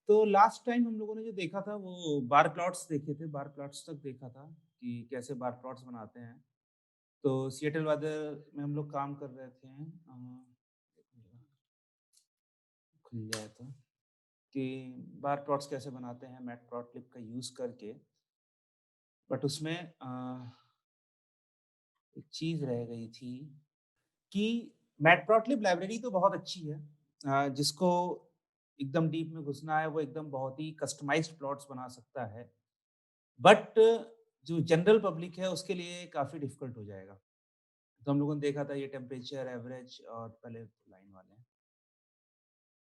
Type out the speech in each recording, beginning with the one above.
तो last time हम लोगों ने जो देखा था वो बार प्लॉट्स देखे थे, बार प्लॉट्स तक देखा था कि कैसे बार प्लॉट्स बनाते हैं। तो सिएटल वेदर में हम लोग काम कर रहे थे। खुल जाए तो कि बार प्लॉट्स कैसे बनाते हैं मैटप्लॉटलिब का यूज़ करके। बट उसमें एक चीज़ रह गई थी कि मैटप्लॉटलिब लाइब्रेरी तो बहुत अच्छी है। जिसको एकदम डीप में घुसना है वो एकदम बहुत ही कस्टमाइज्ड प्लॉट्स बना सकता है। बट जो जनरल पब्लिक है उसके लिए काफ़ी डिफ़िकल्ट हो जाएगा। तो हम लोगों ने देखा था ये टेम्परेचर, एवरेज और पहले लाइन वाले हैं।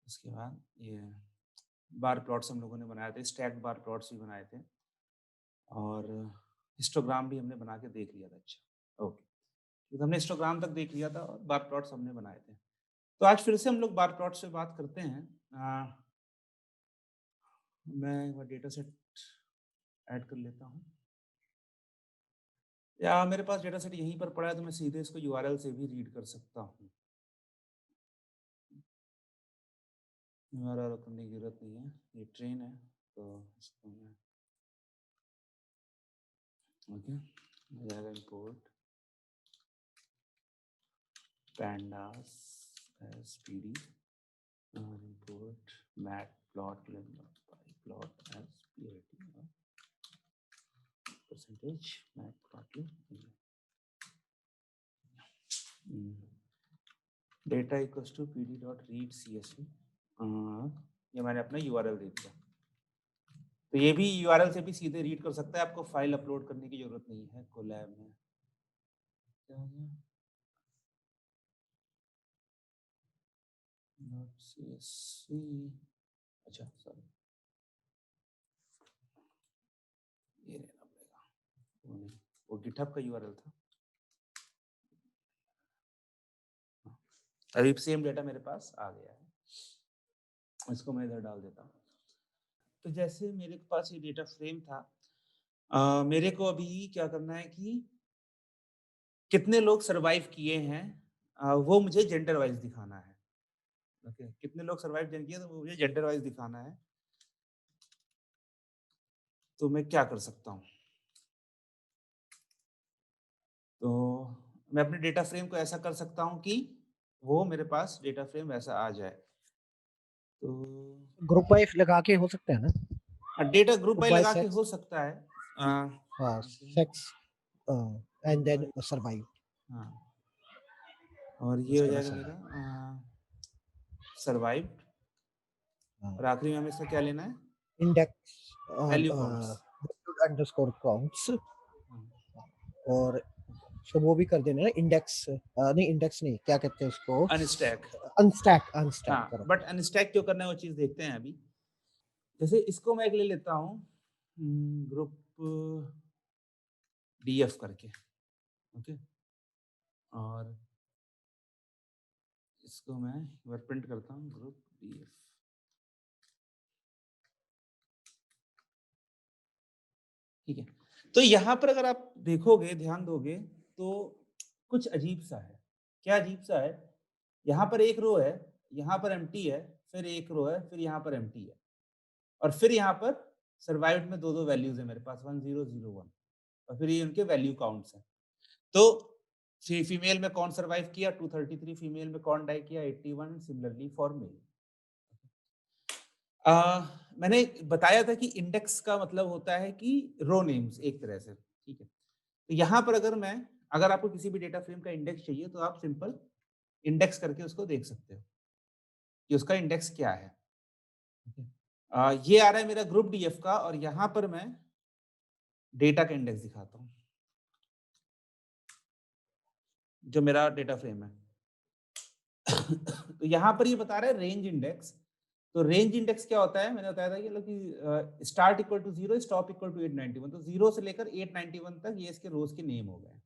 उसके बाद ये बार प्लॉट्स हम लोगों ने बनाए थे, स्टैक्ड बार प्लॉट्स भी बनाए थे और हिस्टोग्राम भी हमने बना के देख लिया था। अच्छा, ओके। तो हमने हिस्टोग्राम तक देख लिया था और बार प्लॉट्स हमने बनाए थे। तो आज फिर से हम लोग बार प्लॉट्स पे बात करते हैं। मैं एक बार डेटा सेट ऐड कर लेता हूँ। या मेरे पास डेटा सेट यहीं पर पड़ा है तो मैं सीधे इसको यूआरएल से भी रीड कर सकता हूँ। यूआरएल करने की ज़रूरत नहीं है, ये ट्रेन है तो इसको मैं ओके हो जाएगा इम्पोर्ट pandas as pd और import matplotlib as plt percentage matplotlib data equals to pd dot read csv। ये मैंने अपना यूआरएल दे दिया। तो ये भी यूआरएल से भी सीधे रीड कर सकता है, आपको फाइल अपलोड करने की जरूरत नहीं है कोलैब में। क्या हो गया? .csv अच्छा सॉरी ये लेना पड़ेगा, वो नहीं, वो गिटहब का यूआरएल था। अभी सेम डेटा मेरे पास आ गया है, इसको मैं इधर डाल देता हूँ। तो जैसे मेरे पास ये डेटा फ्रेम था, मेरे को अभी क्या करना है कि कितने लोग सरवाइव किए हैं, वो मुझे जेंडर वाइज दिखाना है। ओके, कितने लोग सरवाइव किए तो वो मुझे जेंडर वाइज दिखाना है। तो मैं क्या कर सकता हूँ? तो मैं अपने डेटा फ्रेम को ऐसा कर सकता हूँ कि वो मेरे पास डेटा फ्रेम वैसा आ जाए। तो ग्रुप वाइज लगा के हो सकता है ना? Data group group by wise लगा के सेक्स, हो सकता है। हाँ okay, sex group and then by, survive, हाँ, और ये हो उसके बाद जाएगा मेरा सर्वाइव। सर्वाइव्ड और आखिरी में हमें इसका क्या लेना है? Index value counts. Underscore counts, और सो वो भी कर देना ना, इंडेक्स नहीं, इंडेक्स नहीं, क्या कहते हैं उसको, अनस्टैक। अनस्टैक, अनस्टैक हाँ, करो। बट अनस्टैक क्यों करना है वो चीज़ देखते हैं अभी। जैसे इसको मैं एक ले लेता हूँ ग्रुप डीएफ करके, ओके, और इसको मैं एक बार प्रिंट करता हूँ ग्रुप डीएफ। ठीक है, तो यहाँ पर अगर आप देखोगे, ध्यान दोगे तो कुछ अजीब सा है। क्या अजीब सा है? यहाँ पर एक रो है, यहाँ पर एम्प्टी है, फिर एक रो है, फिर यहाँ पर एम्प्टी है और फिर यहाँ पर सर्वाइव्ड में दो वैल्यूज है मेरे पास 1001 और फिर ये उनके वैल्यू काउंट्स हैं। तो फीमेल में कौन सर्वाइव किया 233, फीमेल में कौन डाई किया 81, सिमिलरली फॉर मेल। मैंने बताया था कि इंडेक्स का मतलब होता है कि रो नेम्स एक तरह से, ठीक है। तो यहाँ पर अगर आपको किसी भी डेटा फ्रेम का इंडेक्स चाहिए तो आप सिंपल इंडेक्स करके उसको देख सकते हो कि उसका इंडेक्स क्या है। ठीक है। ये आ रहा है मेरा ग्रुप डीएफ का और यहाँ पर मैं डेटा का इंडेक्स दिखाता हूँ जो मेरा डेटा फ्रेम है। तो यहाँ पर ये बता रहा है रेंज इंडेक्स। तो रेंज इंडेक्स क्या होता है, मैंने बताया था कि start equal to 0, stop equal to 891। तो 0 से लेकर 891 तक ये इसके रोज के नेम हो गए।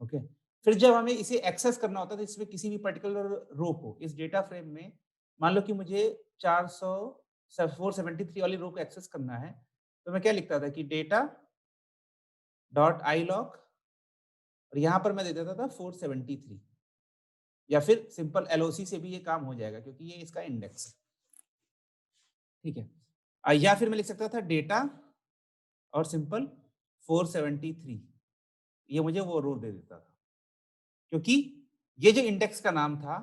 ओके, फिर जब हमें इसे एक्सेस करना होता है तो इसमें किसी भी पर्टिकुलर रो को इस डेटा फ्रेम में, मान लो कि मुझे 473 वाली रो को एक्सेस करना है, तो मैं क्या लिखता था कि डेटा डॉट आई लॉग और यहाँ पर मैं दे देता था 473 या फिर सिंपल एलओसी से भी ये काम हो जाएगा क्योंकि ये इसका इंडेक्स है। ठीक है, या फिर मैं लिख सकता था डेटा और सिंपल 473, ये मुझे वो रो दे देता था। क्योंकि ये जो इंडेक्स का नाम था,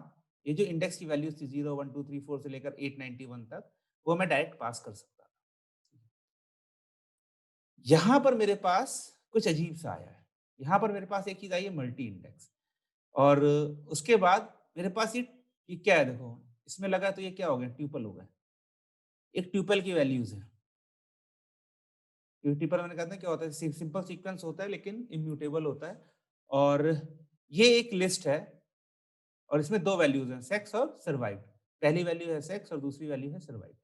ये जो इंडेक्स की वैल्यूज़ थी 0, 1, 2, 3, 4 से लेकर 891 तक, वो मैं डायरेक्ट पास कर सकता था। यहाँ पर मेरे पास कुछ अजीब-सा आया है। यहाँ पर मेरे पास एक चीज़ आई है मल्टी इंडेक्स, और उसके बाद मेरे पास ये क्या है देखो, इसमें लगा तो ये क्या हो गया, ट्यूपल हो गया। एक ट्यूपल की वैल्यूज़ है। ट्यूपल मैंने कहा था क्या होता है, सिंपल सीक्वेंस होता है लेकिन इम्यूटेबल होता है, और ये एक लिस्ट है और इसमें 2 वैल्यूज़ हैं, सेक्स और सर्वाइव्ड। पहली वैल्यू है सेक्स और दूसरी वैल्यू है सर्वाइव्ड।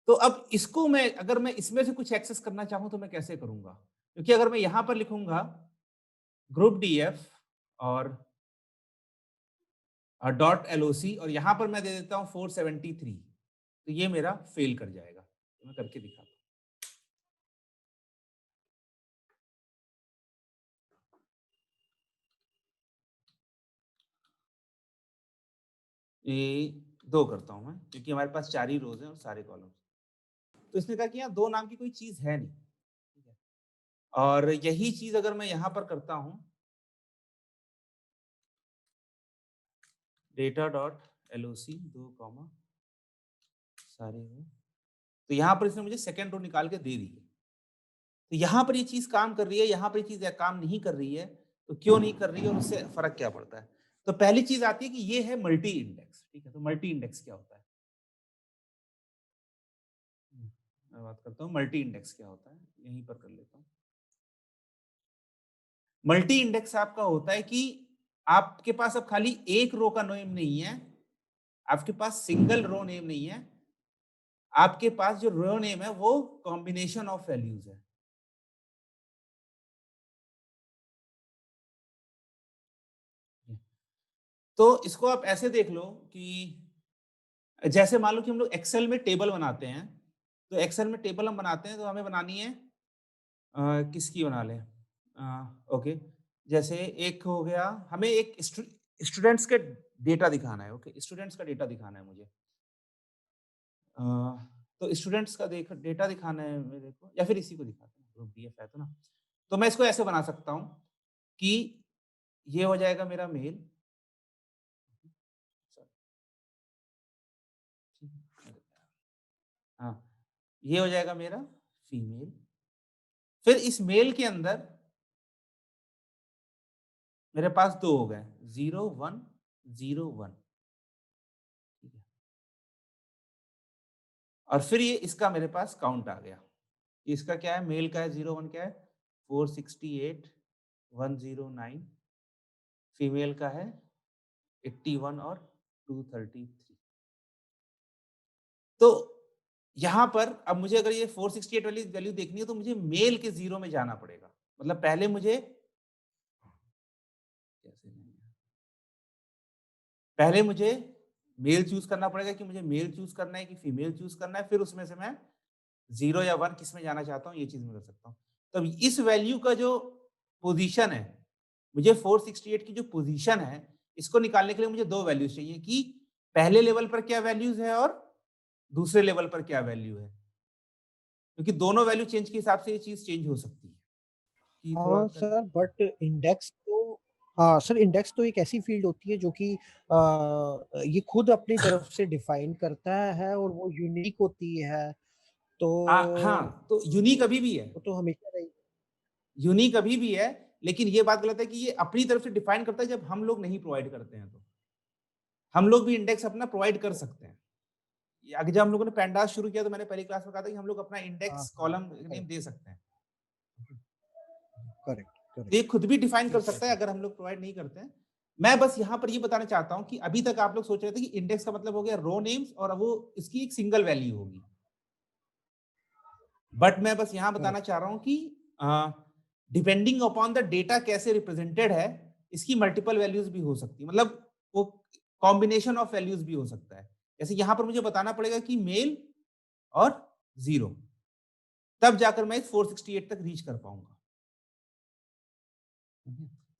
तो अब इसको मैं अगर मैं इसमें से कुछ एक्सेस करना चाहूँ तो मैं कैसे करूँगा? क्योंकि अगर मैं यहाँ पर लिखूँगा ग्रुप डीएफ और डॉट एलओसी और यहाँ पर मैं दे देता हूँ 473, तो ये मेरा फेल कर जाएगा। तो मैं करके दिखाता हूँ। ये 2 करता हूँ मैं, क्योंकि हमारे पास 4 ही रोज़ हैं और सारे कॉलम्स। तो इसने कहा कि यहाँ 2 नाम की कोई चीज़ है नहीं, ठीक है? और यही चीज़ अगर मैं यहाँ पर करता हूँ, डेटा डॉट एलओसी 2 कॉमा सारे हो, तो यहाँ पर इसने मुझे सेकंड रो निकाल के दे दी है। तो यहाँ पर ये चीज़ काम कर रही है, यहाँ पर ये चीज़ काम नहीं कर रही है, तो क्यों नहीं कर रही है और उससे फ़र्क क्या पड़ता है? तो पहली चीज़ आती है कि ये है मल्टी इंडेक्स, ठीक है? तो मल्टी इंडेक्स क्या होता है? मैं बात करता हूँ मल्टी इंडेक्स क्या होता है? यहीं पर कर लेता हूँ। मल्टी इंडेक्स आपका होता है कि आपके पास अब खाली एक रो का नेम नहीं है, आपके पास सिंगल रो नेम नहीं है, आपके पास जो रो नेम है वो कॉम्बिनेशन ऑफ वैल्यूज़ है। तो इसको आप ऐसे देख लो कि जैसे मान लो कि हम लोग एक्सेल में टेबल बनाते हैं, तो एक्सेल में टेबल हम बनाते हैं तो हमें बनानी है किसकी बना लें? ओके, जैसे एक हो गया, हमें एक स्टूडेंट्स के डेटा दिखाना है, ओके, स्टूडेंट्स का डेटा दिखाना है मुझे। अ, तो स्टूडेंट्स का डेटा दिखाना है मेरे को, या फिर इसी को दिखाते हैं, ग्रुप डीएफ है तो ना। तो मैं इसको ऐसे बना सकता हूँ कि ये हो जाएगा मेरा मेल, हाँ, ये हो जाएगा मेरा फीमेल। फिर इस मेल के अंदर मेरे पास 2 हो गए, 0, 1, 0, 1, ठीक है। और फिर ये इसका मेरे पास काउंट आ गया। इसका क्या है, मेल का है 0, 1 क्या है? 468, 109, फीमेल का है 81 और 233। तो यहाँ पर अब मुझे अगर ये 468 वाली वैल्यू देखनी है तो मुझे मेल के 0 में जाना पड़ेगा। मतलब पहले मुझे कैसे लेंगे? पहले मुझे मेल चूज़ करना पड़ेगा कि मुझे मेल चूज़ करना है कि फीमेल चूज़ करना है, फिर उसमें से मैं 0 या 1 किसमें जाना चाहता हूँ, ये चीज़ मैं कर सकता हूँ। तब इस वैल्यू का जो पोज़ीशन है, मुझे 468 की जो पोज़ीशन है, इसको निकालने के लिए मुझे 2 वैल्यूज़ चाहिए कि पहले लेवल पर क्या वैल्यूज़ है और दूसरे लेवल पर क्या वैल्यू है। क्योंकि दोनों वैल्यू चेंज के हिसाब से ये चीज़ चेंज हो सकती है। कि थोड़ा हाँ कर सर, बट इंडेक्स तो हाँ सर, इंडेक्स तो एक ऐसी फील्ड होती है जो कि ये खुद अपनी तरफ से डिफाइन करता है और वो यूनिक होती है। तो हाँ, तो यूनिक अभी भी है। वो तो हमेशा रही। यूनिक अभी भी है, लेकिन ये बात गलत है कि ये अपनी तरफ से डिफाइन करता है जब हम लोग नहीं प्रोवाइड करते हैं तो। हम लोग भी इंडेक्स अपना प्रोवाइड कर सकते हैं। ये आगे जब हम लोगों ने पैंडास शुरू किया तो मैंने पहली क्लास में कहा था कि हम लोग अपना हाँ, इंडेक्स हाँ। कॉलम नेम करेक्ट, दे सकते हैं। करेक्ट, तो ये करेक्ट। खुद भी डिफाइन कर सकता है एग्ज़ैक्टली। अगर हम लोग प्रोवाइड नहीं करते हैं। मैं बस यहाँ पर ये बताना चाहता हूँ कि अभी तक आप लोग सोच रहे थे कि इंडेक्स का मतलब हो गया रो नेम्स और वो इसकी एक सिंगल वैल्यू होगी। बट मैं बस यहाँ बताना करेक्ट। चाह रहा हूँ कि डिपेंडिंग अपॉन द डेटा कैसे रिप्रेजेंटेड है, इसकी मल्टीपल वैल्यूज भी हो सकती है। मतलब वो कॉम्बिनेशन ऑफ वैल्यूज भी हो सकता है। जैसे यहाँ पर मुझे बताना पड़ेगा कि मेल और 0, तब जाकर मैं इस 468 तक रीच कर पाऊंगा।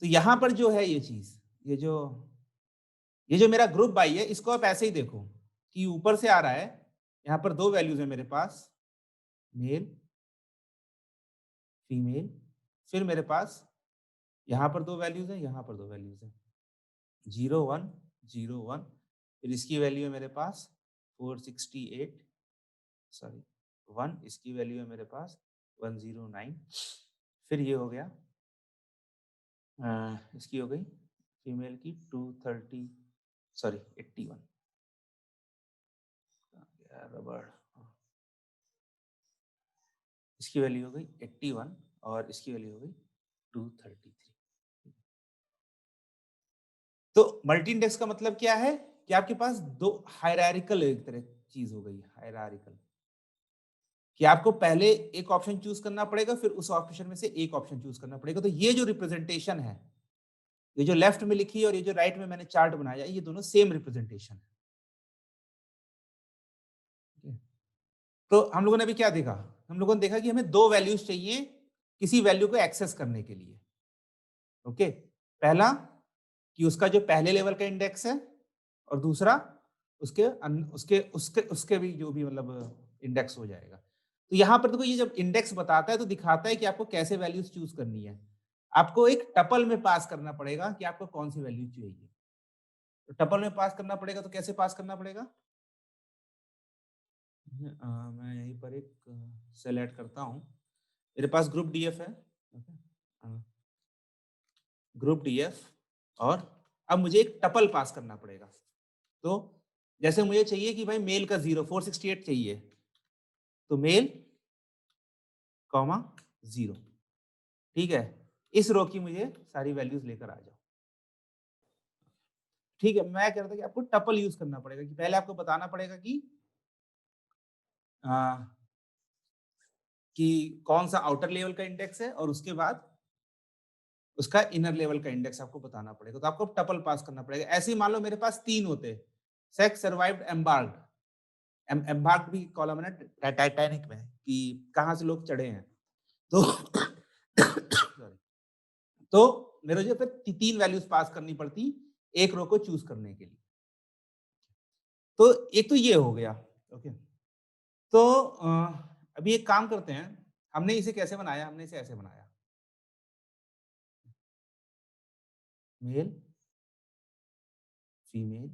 तो यहाँ पर जो है ये चीज, ये जो मेरा ग्रुप बाई है, इसको आप ऐसे ही देखो कि ऊपर से आ रहा है, यहाँ पर 2 वैल्यूज है मेरे पास, मेल, फीमेल, फिर मेरे पास यहाँ पर 2 वैल्यूज़ हैं, यहाँ पर 2 वैल्यूज़ हैं। 0, 1, 0, 1, फिर इसकी वैल्यू है मेरे पास 468, सॉरी 1, इसकी वैल्यू है मेरे पास 109, फिर ये हो गया इसकी हो गई फीमेल की 230, सॉरी 81, रबड़, इसकी वैल्यू हो गई 81 और इसकी वैल्यू हो गई 233। तो मल्टी इंडेक्स का मतलब क्या है कि आपके पास दो हायरार्किकल एक तरह चीज हो गई, हायरार्किकल, कि आपको पहले एक ऑप्शन चूज करना पड़ेगा, फिर उस ऑप्शन में से एक ऑप्शन चूज करना पड़ेगा। तो ये जो रिप्रेजेंटेशन है, ये जो लेफ्ट में लिखी है और ये जो राइट में मैंने चार्ट बनाया, ये दोनों सेम रिप्रेजेंटेशन है। तो हम लोगों ने अभी क्या देखा? हम लोगों ने देखा कि हमें दो वैल्यूज चाहिए किसी वैल्यू को एक्सेस करने के लिए। ओके, पहला कि उसका जो पहले लेवल का इंडेक्स है, और दूसरा उसके उसके उसके उसके भी जो भी मतलब इंडेक्स हो जाएगा। तो यहाँ पर देखो, ये जब इंडेक्स बताता है तो दिखाता है कि आपको कैसे वैल्यूज चूज करनी है। आपको एक टपल में पास करना पड़ेगा कि आपको कौन सी वैल्यू चाहिए। तो टपल में पास करना पड़ेगा, तो कैसे पास करना पड़ेगा? मैं यहीं पर एक सेल ऐड करता हूँ। मेरे पास ग्रुप डीएफ है। ओके, ग्रुप डीएफ, और अब मुझे एक टपल पास करना पड़ेगा। तो जैसे मुझे चाहिए कि भाई मेल का 468 चाहिए, तो मेल कॉमा 0, ठीक है। इस रो की मुझे सारी वैल्यूज लेकर आ जाओ। ठीक है, मैं कह रहा था कि आपको टपल यूज करना पड़ेगा, कि पहले आपको बताना पड़ेगा आ, कि कौन सा आउटर लेवल का इंडेक्स है, और उसके बाद उसका इनर लेवल का इंडेक्स आपको बताना पड़ेगा। तो आपको टपल पास करना पड़ेगा। ऐसे ही मान लो मेरे पास 3 होते, सेक्स, सर्वाइव्ड, एम्बार्क्ड। एम्बार्क्ड भी कॉलम है ना टाइटैनिक में, कि कहाँ से लोग चढ़े हैं। तो sorry, तो मेरे जो फिर 3 वैल्यूज पास करनी पड़ती एक रो को चूज करने के लिए। तो एक तो ये हो गया। ओके, तो अभी एक काम करते हैं। हमने इसे कैसे बनाया? हमने इसे ऐसे बनाया, मेल, फीमेल,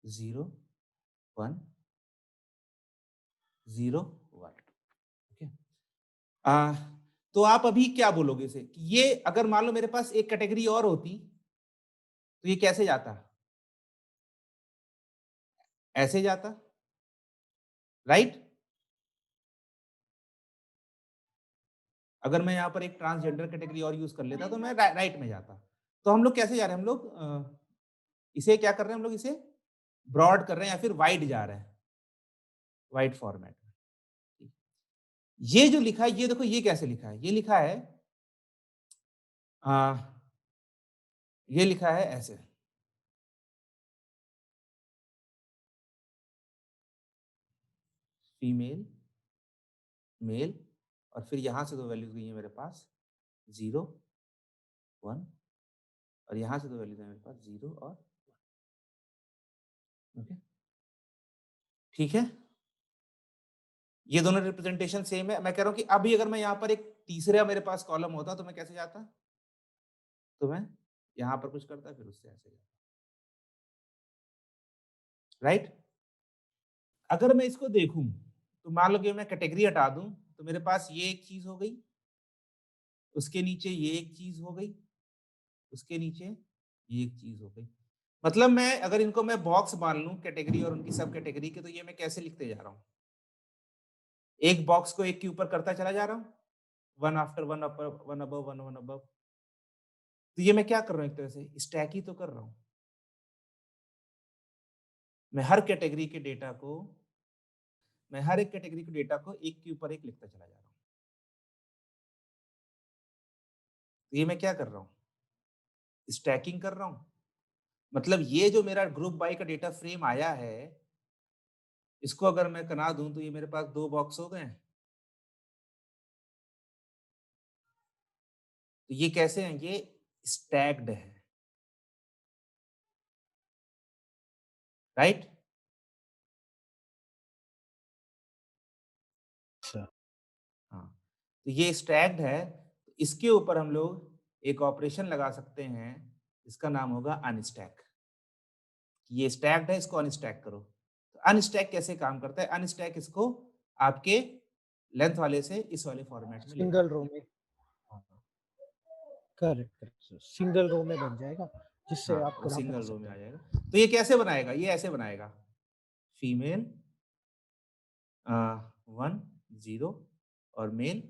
0, 1, 0, 1। ओके, आ, तो आप अभी क्या बोलोगे इसे कि ये अगर मान लो मेरे पास एक कैटेगरी और होती, तो ये कैसे जाता? ऐसे जाता, राइट? अगर मैं यहाँ पर एक ट्रांसजेंडर कैटेगरी और यूज कर लेता तो मैं राइट में जाता। तो हम लोग कैसे जा रहे हैं? हम लोग इसे क्या कर रहे हैं? हम लोग इसे ब्रॉड कर रहे हैं या फिर वाइड जा रहे हैं, वाइड फॉर्मेट में। ये जो लिखा है, ये देखो, ये कैसे लिखा है? ये लिखा है आ, ये लिखा है ऐसे, फीमेल, मेल, और फिर यहां से दो वैल्यूज गई है मेरे पास 0, 1, और यहां से दो वैल्यूज है मेरे पास 0 और 1। ओके, ठीक है। ये दोनों रिप्रेजेंटेशन सेम है। मैं कह रहा हूं कि अभी अगर मैं यहाँ पर एक तीसरा मेरे पास कॉलम होता तो मैं कैसे जाता? तो मैं यहाँ पर कुछ करता, फिर उससे ऐसे जाता, राइट? अगर मैं इसको देखूं, तो मान लो कि मैं कैटेगरी हटा दूं, तो मेरे पास ये एक चीज हो गई, उसके नीचे ये एक चीज हो गई, उसके नीचे ये एक चीज हो गई। मतलब मैं अगर इनको मैं बॉक्स मान लूं कैटेगरी और उनकी सब कैटेगरी के, तो ये मैं कैसे लिखते जा रहा हूँ? एक बॉक्स को एक के ऊपर करता चला जा रहा हूँ, one after one, upper one above one, one above. तो ये मैं क्या कर रहा हूँ? एक तरह से स्टैक ही तो कर रहा हूँ। मैं हर कैटेगरी के डेटा को, मैं हर एक कैटेगरी के डेटा को एक के ऊपर एक लिखता चला जा रहा हूँ। तो ये मैं क्या कर रहा हूँ? स्टैकिंग कर रहा हूँ। मतलब ये जो मेरा ग्रुप बाय का डेटा फ्रेम आया है, इसको अगर मैं बना दूं, तो ये मेरे पास 2 बॉक्स हो गए। तो ये कैसे हैं? ये स्टैक्ड है, राइट? तो ये स्टैक्ड है, इसके ऊपर हम लोग एक ऑपरेशन लगा सकते हैं, इसका नाम होगा अनस्टैक। ये स्टैक्ड है, इसको अनस्टैक करो। तो अनस्टैक कैसे काम करता है? अनस्टैक इसको आपके लेंथ वाले से इस वाले फॉर्मेट में ले सिंगल आता रो है। में। करेक्ट, करेक्ट, सिंगल रो में बन जाएगा, जिससे हाँ, आप वो ग्राफ बना सिंगल रो में सकते आ हैं। जाएगा। तो ये कैसे बनाएगा? ये ऐसे बनाएगा, फीमेल 1 0 और मेल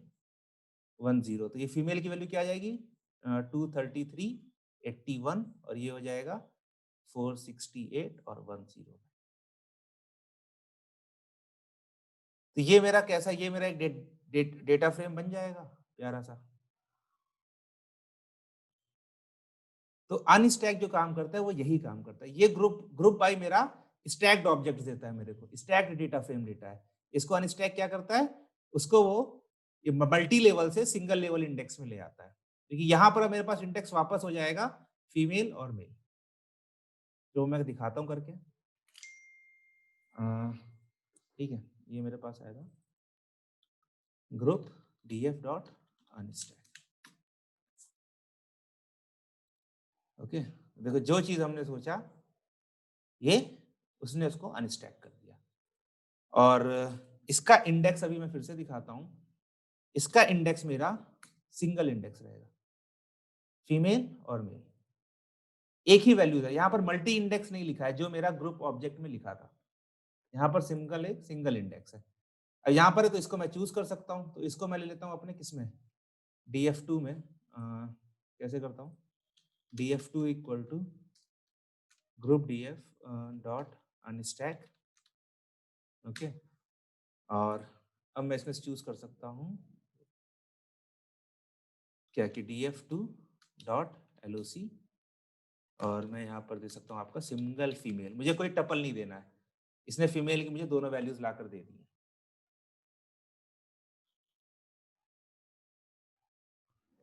1 0। तो ये फीमेल की वैल्यू क्या आ जाएगी? 233 81 और ये हो जाएगा 468 और 1 0। तो ये मेरा कैसा, ये मेरा एक डेटा फ्रेम बन जाएगा प्यारा सा। तो अनस्टैक जो काम करता है वो यही काम करता है। ये ग्रुप ग्रुप बाय मेरा स्टैक्ड ऑब्जेक्ट देता है मेरे को, स्टैक्ड डेटा फ्रेम देता है। इसको अनस्टैक क्या करता है? उसको वो ये मल्टी लेवल से सिंगल लेवल इंडेक्स में ले आता है। क्योंकि यहाँ पर अब मेरे पास इंडेक्स वापस हो जाएगा फीमेल और मेल, जो मैं दिखाता हूँ करके। ठीक है, ये मेरे पास आएगा group df dot unstack. Okay, देखो जो चीज हमने सोचा ये उसने उसको अनस्टैक कर दिया। और इसका इंडेक्स अभी मैं फिर से दिखाता हूं। इसका इंडेक्स मेरा सिंगल इंडेक्स रहेगा, फीमेल और मेल एक ही वैल्यू है। यहां पर मल्टी इंडेक्स नहीं लिखा है जो मेरा ग्रुप ऑब्जेक्ट में लिखा था। यहां पर एक सिंगल इंडेक्स है। अब यहाँ पर है तो इसको मैं चूज कर सकता हूँ। तो इसको मैं ले लेता हूँ अपने किस में, df2 में। कैसे करता हूँ? df2 equal to group df dot unstack. Okay, और अब मैं इसमें चूज कर सकता हूँ क्या कि df2 डॉट loc, और मैं यहाँ पर दे सकता हूँ आपका सिंगल फीमेल। मुझे कोई टपल नहीं देना है, इसने फीमेल की मुझे दोनों वैल्यूज लाकर दे दी है।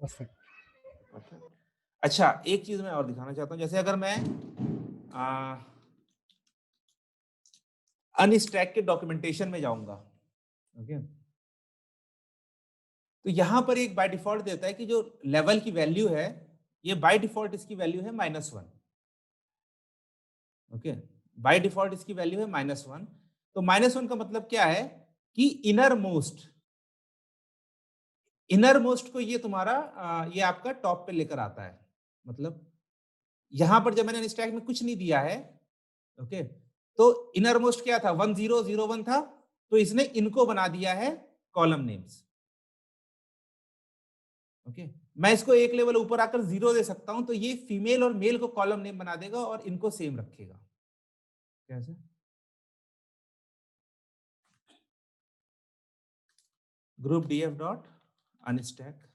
परफेक्ट। अच्छा, एक चीज मैं और दिखाना चाहता हूँ। जैसे अगर मैं अनस्टैक के डॉक्यूमेंटेशन में जाऊंगा, ओके, तो यहां पर एक बाय डिफॉल्ट देता है कि जो लेवल की वैल्यू है, ये बाय डिफॉल्ट इसकी वैल्यू है -1। ओके, बाय डिफॉल्ट इसकी वैल्यू है -1। तो -1 का मतलब क्या है कि इनर मोस्ट को ये तुम्हारा ये आपका टॉप पे लेकर आता है। मतलब यहां पर जब मैंने स्टैक में कुछ नहीं दिया है, ओके, तो इनर मोस्ट क्या था? 1001 था, तो इसने इनको बना दिया है कॉलम नेम्स। ओके, मैं इसको एक लेवल ऊपर आकर 0 दे सकता हूं, तो ये फीमेल और मेल को कॉलम नेम बना देगा और इनको सेम रखेगा। कैसे? Group df dot unstack.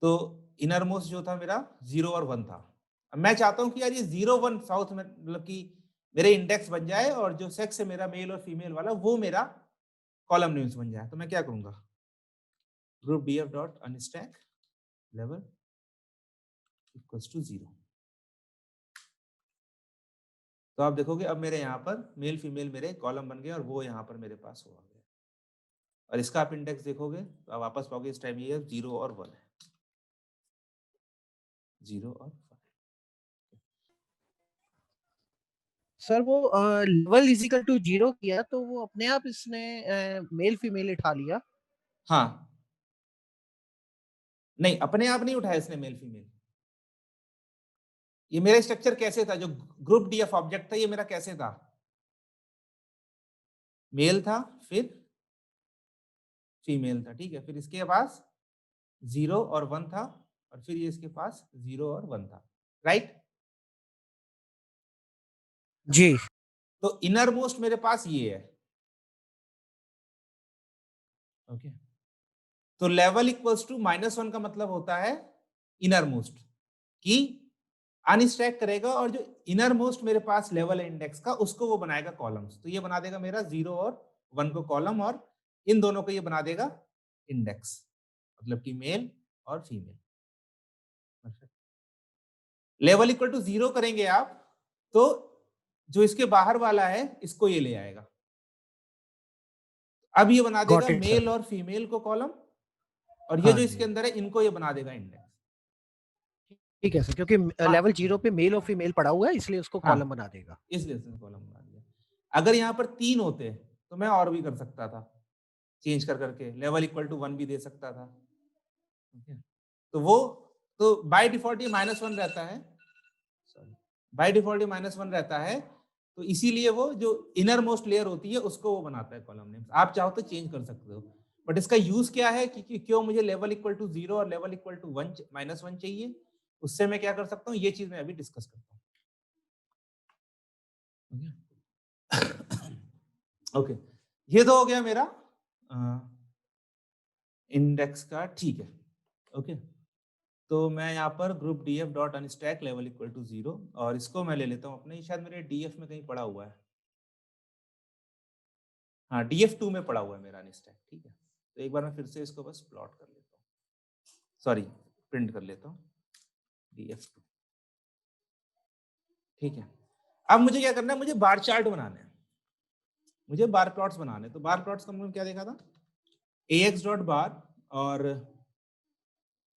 तो इनर मोस्ट जो था मेरा 0 और 1 था। अब मैं चाहता हूं कि यार ये 0 1 साउथ में, मतलब कि मेरे इंडेक्स बन जाए और जो सेक्स है मेरा मेल और फीमेल वाला वो मेरा कॉलम नेम्स बन जाए। तो मैं क्या करूंगा? Group df dot unstack level equals to 0। तो आप देखोगे अब मेरे यहाँ पर मेल फीमेल मेरे कॉलम बन गए और वो यहाँ पर मेरे पास हो गया। और इसका आप इंडेक्स देखोगे तो आप वापस पाओगे इस टाइम ये 0 और 1 है, 0 और 1। सर वो लेवल इज इक्वल टू 0 किया तो वो अपने आप इसने मेल फीमेल उठा लिया। हाँ, नहीं अपने आप नहीं उठाया इसने मेल फीमेल। ये मेरा स्ट्रक्चर कैसे था? जो ग्रुप डीएफ ऑब्जेक्ट था ये मेरा कैसे था? मेल था, फिर फीमेल था, ठीक है, फिर इसके पास 0 और 1 था, और फिर ये इसके पास 0 और 1 था, राइट? जी। तो इनर मोस्ट मेरे पास ये है। ओके, तो लेवल इक्वल्स टू -1 का मतलब होता है इनर मोस्ट, कि अनस्टैक करेगा और जो इनर मोस्ट मेरे पास लेवल है इंडेक्स का उसको वो बनाएगा कॉलम्स। तो ये बना देगा मेरा 0 और 1 को कॉलम, और इन दोनों को ये बना देगा इंडेक्स, मतलब कि मेल और फीमेल। लेवल इक्वल टू 0 करेंगे आप तो जो इसके बाहर वाला है इसको ये ले आएगा। अब ये बना देगा गॉट इट मेल सर। और फीमेल को कॉलम, और ये हाँ जो इसके जी, अंदर है इनको ये बना देगा इंडेक्स। ठीक है सर, क्योंकि हाँ लेवल 0 पे मेल और फीमेल पड़ा हुआ है, इसलिए उसको हाँ, कॉलम बना देगा। इसलिए इसने कॉलम बना दिया। अगर यहाँ पर 3 होते तो मैं और भी कर सकता था, चेंज कर करके लेवल इक्वल टू 1 भी दे सकता था। ठीक है? तो वो तो बाय डिफ़ॉल्ट ये -1 रहता है, सॉरी, बाय डिफ़ॉल्ट ये -1 रहता है, तो इसीलिए वो जो इनर मोस्ट लेयर होती है उसको वो बनाता है कॉलम नेम्स। आप चाहो तो चेंज कर सकते हो। बट इसका यूज़ क्या है कि क्यों मुझे लेवल इक्वल टू 0 और लेवल इक्वल टू 1 -1 चाहिए, उससे मैं क्या कर सकता हूँ, ये चीज़ मैं अभी डिस्कस करता हूँ। ओके, ये तो हो गया मेरा अ, इंडेक्स का, ठीक है। ओके, तो मैं यहाँ पर group DF dot unstack level equal to 0, और इसको मैं ले लेता हूँ अपने, शायद मेरे डीएफ में कहीं पड़ा हुआ है। हाँ, डीएफ2 में पड़ा हुआ है मेरा अनस्टैक, ठीक है। तो एक बार मैं फिर से इसको बस प्लॉट कर लेता हूँ, सॉरी, प्रिंट कर लेता हूँ, डीएफ2, ठीक है। अब मुझे क्या करना है, मुझे बार चार्ट बनाने हैं, मुझे बार प्लॉट्स बनाने हैं। तो बार प्लॉट्स का हमने क्या देखा था, ax डॉट बार, और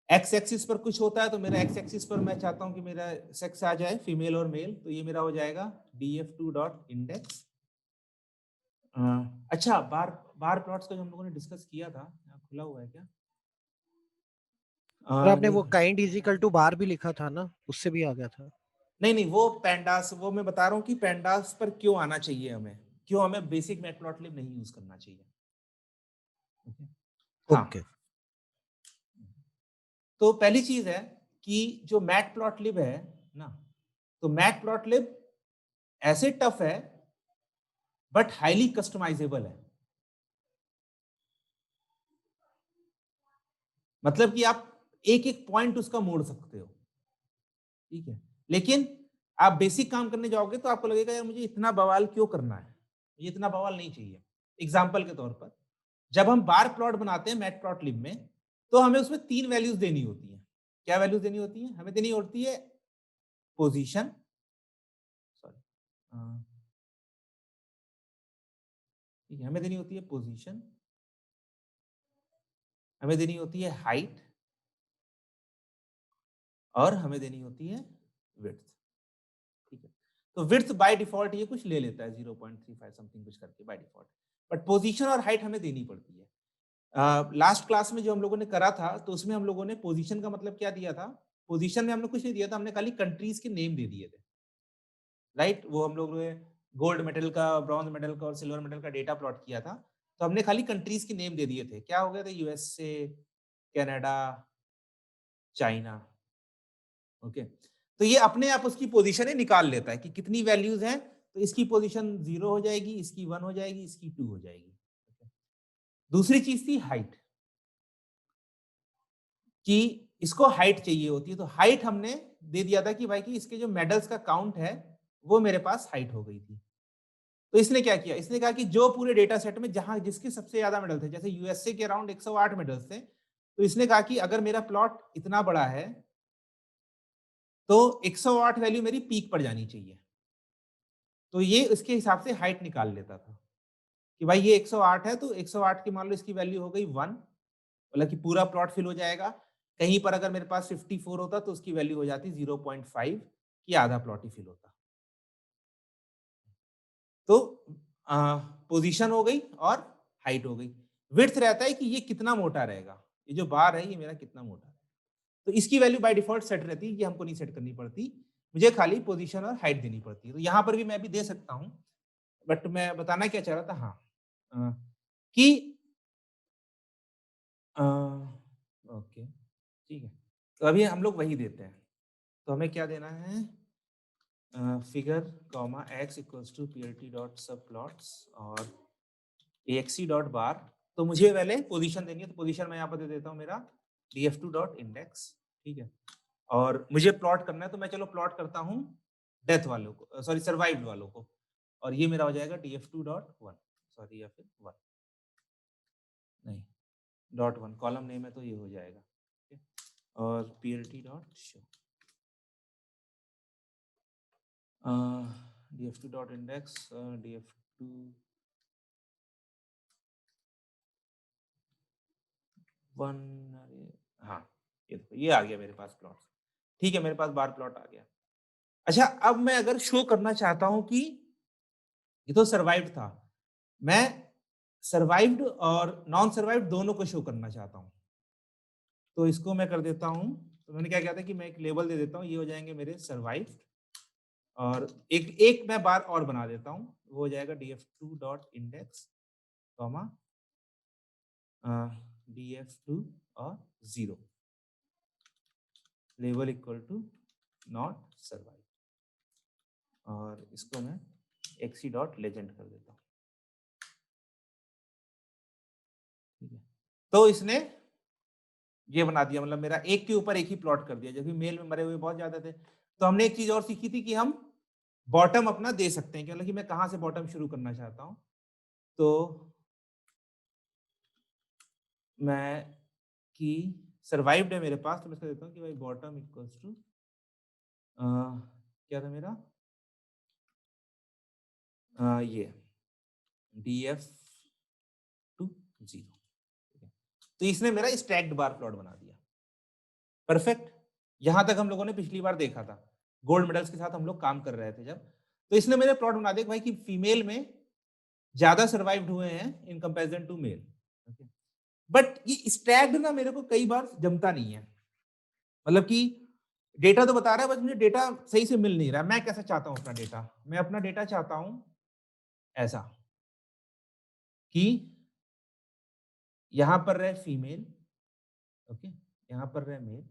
एक्स एक्सिस पर कुछ होता है तो मेरा एक्स एक्सिस पर मैं चाहता हूं कि मेरा सेक्स आ जाए, फीमेल और मेल, तो ये मेरा हो जाएगा df2 डॉट इंडेक्स। अच्छा, बार बार प्लॉट्स का जो हम लोगों ने डिस्कस किया था, यहाँ खुला हुआ है क्या? और आपने नहीं वो काइंड इज इक्वल टू बार भी लिखा था ना, उससे भी आ गया था। नहीं नहीं, वो पैंडास, वो मैं बता रहा हूँ कि पैंडास पर क्यों आना चाहिए हमें, क्यों हमें बेसिक मैटप्लॉटलिब नहीं यूज करना चाहिए। Okay? ओके। हाँ, तो पहली चीज है कि जो मैटप्लॉटलिब है ना, तो मैटप्लॉटलिब ऐसे टफ है बट हाईली कस्टमाइजेबल है। मतलब कि आप एक एक पॉइंट उसका मोड़ सकते हो, ठीक है। लेकिन आप बेसिक काम करने जाओगे तो आपको लगेगा यार मुझे इतना बवाल क्यों करना है, मुझे इतना बवाल नहीं चाहिए। एग्जाम्पल के तौर पर, जब हम बार प्लॉट बनाते हैं मैट प्लॉट लिब में, तो हमें उसमें 3 वैल्यूज देनी होती हैं। क्या वैल्यूज देनी होती हैं? हमें देनी होती है पोजीशन, सॉरी, ठीक है, हमें देनी होती है पोजीशन, हमें देनी होती है हाइट, और हमें देनी होती है विड्थ, ठीक है। तो विड्थ बाय डिफॉल्ट ये कुछ ले लेता है 0.35 समथिंग कुछ करके बाय डिफॉल्ट, बट पोजीशन और हाइट हमें देनी पड़ती है। लास्ट क्लास में जो हम लोगों ने करा था तो उसमें हम लोगों ने पोजीशन का मतलब क्या दिया था, पोजीशन में हमने कुछ नहीं दिया था, हमने खाली कंट्रीज के नेम दे दिए थे, राइट। वो हम लोग ने गोल्ड मेडल का, ब्रॉन्ज मेडल का और सिल्वर मेडल का डेटा प्लॉट किया था, तो हमने खाली कंट्रीज के नेम दे दिए थे। क्या हो गया था, यूएसए, कनाडा, चाइना, ओके। तो ये अपने आप उसकी पोजीशन निकाल लेता है कि कितनी वैल्यूज हैं, तो इसकी पोजीशन 0 हो जाएगी, इसकी 1 हो जाएगी, इसकी 2 हो जाएगी। दूसरी चीज थी हाइट, कि इसको हाइट चाहिए होती है, तो हाइट हमने दे दिया था कि भाई कि इसके जो मेडल्स का काउंट है वो मेरे पास हाइट हो गई थी। तो इसने क्या किया, इसने कहा कि जो पूरे डेटा सेट में जहां जिसके सबसे ज्यादा मेडल थे, जैसे यूएसए के अराउंड 108 मेडल्स थे, तो इसने कहा कि अगर मेरा प्लॉट इतना बड़ा है तो 108 वैल्यू मेरी पीक पर जानी चाहिए। तो ये इसके हिसाब से हाइट निकाल लेता था कि भाई ये 108 है, तो 108 की मान लो इसकी वैल्यू हो गई 1, मतलब कि पूरा प्लॉट फिल हो जाएगा। कहीं पर अगर मेरे पास 54 होता तो उसकी वैल्यू हो जाती 0.5, कि आधा प्लॉट ही फिल होता। तो पोजीशन हो गई और हाइट हो गई। विड्थ रहता है कि ये कितना मोटा रहेगा, ये जो बार है ये मेरा कितना मोटा है। तो इसकी वैल्यू बाय डिफॉल्ट सेट रहती है, ये हमको नहीं सेट करनी पड़ती, मुझे खाली पोजीशन और हाइट देनी पड़ती है। तो यहाँ पर भी मैं भी दे सकता हूँ, बट मैं बताना क्या चाह रहा था, हाँ, अ, कि अ, ओके, ठीक है। तो अभी हम लोग वही देते हैं, तो हमें क्या देना है, figure comma x equals to PLT dot subplots और axc डॉट बार। तो मुझे पहले पोजीशन देनी है, तो पोजीशन मैं यहाँ पर दे देता हूँ मेरा df2 डॉट इंडेक्स, ठीक है। और मुझे प्लॉट करना है, तो मैं चलो प्लॉट करता हूँ डेथ वालों को, सॉरी सर्वाइव्ड वालों को, और ये मेरा हो जाएगा df2 डॉट 1, सॉरी, या फिर 1, नहीं, डॉट 1 कॉलम नेम है तो ये हो जाएगा, ठीक है। और plt dot show df2 dot index df2 one, हाँ ये देखो ये आ गया मेरे पास प्लॉट। ठीक है, मेरे पास बार प्लॉट आ गया। अच्छा, अब मैं अगर शो करना चाहता हूं कि ये तो सर्वाइव्ड था, मैं सर्वाइव्ड और नॉन सर्वाइव्ड दोनों को शो करना चाहता हूं, तो इसको मैं कर देता हूं। तो मैंने क्या किया था कि मैं एक लेबल दे देता हूं, ये हो जाएंगे मेरे सर्वाइव्ड, और एक एक मैं बार और बना देता हूं, वो हो जाएगा df2 dot index comma df2 और 0 label equal to not survive, और इसको मैं एक्सी डॉट लेजेंड कर देता हूँ। ठीक है, तो इसने ये बना दिया, मतलब मेरा एक के ऊपर एक ही प्लॉट कर दिया, जबकि मेल में मरे हुए बहुत ज्यादा थे। तो हमने एक चीज और सीखी थी कि हम बॉटम अपना दे सकते हैं, मतलब कि मैं कहाँ से बॉटम शुरू करना चाहता हूँ। तो मैं कि सर्वाइव्ड है मेरे पास, तो मैं इसका देता हूँ कि भाई बॉटम इक्वल्स टू क्या था मेरा ये df2 0। तो इसने मेरा स्टैक्ड बार प्लॉट बना दिया। परफेक्ट, यहां तक हम लोगों ने पिछली बार देखा था, गोल्ड मेडल्स के साथ हम लोग काम कर रहे थे जब। तो इसने मेरे प्लॉट बना दिया भाई कि फीमेल में ज्यादा सर्वाइव्ड हुए हैं in comparison to male. But ये स्टैक्ड ना मेरे को कई बार जमता नहीं है, मतलब कि डेटा तो बता रहा है, बस मुझे डेटा सही से मिल नहीं रहा। मैं कैसा चाहता हूं अपना डेटा, मैं अपना डेटा चाहता हूं ऐसा कि यहां पर रहे फीमेल, ओके, यहां पर रहे मेल,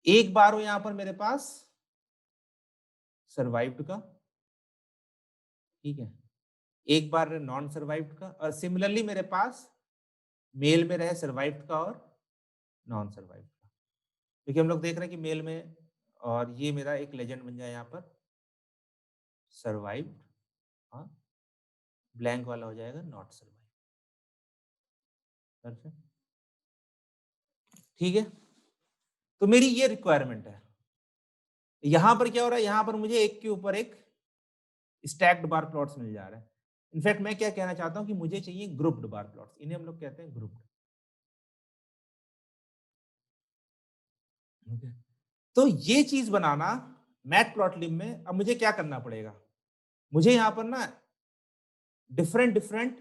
एक बार हो यहां पर मेरे पास सर्वाइव्ड का, ठीक है, एक बार रहे नॉन सर्वाइव्ड का, और सिमिलरली मेरे पास मेल में रहे सर्वाइव्ड का और नॉन सर्वाइव्ड का। क्योंकि हम लोग देख रहे हैं कि मेल में, और ये मेरा एक लेजेंड बन जाए यहाँ पर सर्वाइव्ड, और ब्लैंक वाला हो जाएगा नॉट सर्वाइव्ड। परफेक्ट, ठीक है, तो मेरी ये रिक्वायरमेंट है। यहां पर क्या हो रहा है, यहां पर मुझे एक के ऊपर एक स्टैक्ड बार प्लॉट्स मिल जा रहे हैं। इनफैक्ट मैं क्या कहना चाहता हूं कि मुझे चाहिए ग्रुप्ड बार प्लॉट्स, इन्हें हम लोग कहते हैं ग्रुप्ड। ओके, तो ये चीज बनाना मैट प्लॉटलिब में, अब मुझे क्या करना पड़ेगा, मुझे यहाँ पर ना डिफरेंट डिफरेंट,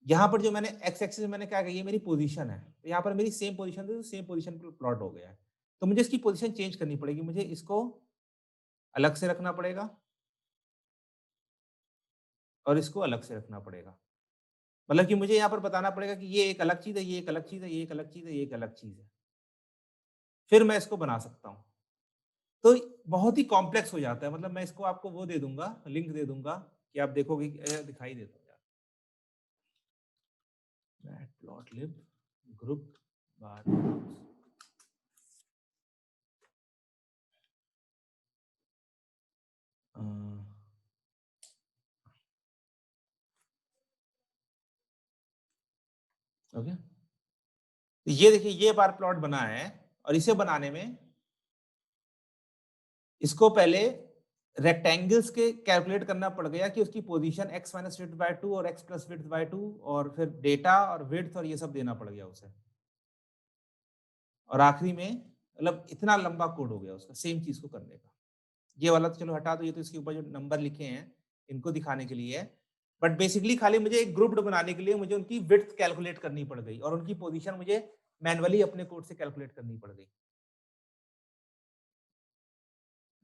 यहाँ पर जो मैंने एक्स एक्सिस में मैंने क्या कही है मेरी पोजीशन है, तो यहाँ पर मेरी सेम पोजीशन थी, तो सेम पोजीशन पर प्लॉट हो गया है। तो मुझे इसकी पोजीशन चेंज करनी पड़ेगी, मुझे इसको अलग से रखना पड़ेगा और इसको अलग से रखना पड़ेगा। मतलब कि मुझे यहाँ पर बताना पड़ेगा कि ये एक अलग चीज है, ये एक अलग चीज है, ये एक अलग चीज है, ये एक अलग चीज है, फिर मैं इसको बना सकता हूँ। तो बहुत ही कॉम्प्लेक्स हो जाता है, मतलब मैं इसको आपको वो दे दूंगा, लिंक दे दूंगा कि आप देखोगे कि दिखाई देता है यार, मैटप्लॉटलिब ग्रुप बार, ओके, तो ये देखिए ये बार प्लॉट बना है, और इसे बनाने में इसको पहले रेक्टेंगल्स के कैलकुलेट करना पड़ गया कि उसकी position x minus width by 2 और x प्लस विड्थ बाय 2, और फिर डेटा और विड्थ और ये सब देना पड़ गया उसे, और आखिरी में मतलब इतना लंबा कोड हो गया उसका सेम चीज को करने का। ये वाला तो चलो हटा दो, ये तो इसके ऊपर जो नंबर लिखे हैं इनको दिखाने के लिए है, बट बेसिकली खाली मुझे एक ग्रुप्ड बनाने के लिए मुझे उनकी विड्थ कैलकुलेट करनी पड़ गई, और उनकी पोजीशन मुझे मैनुअली अपने कोड से कैलकुलेट करनी पड़ गई।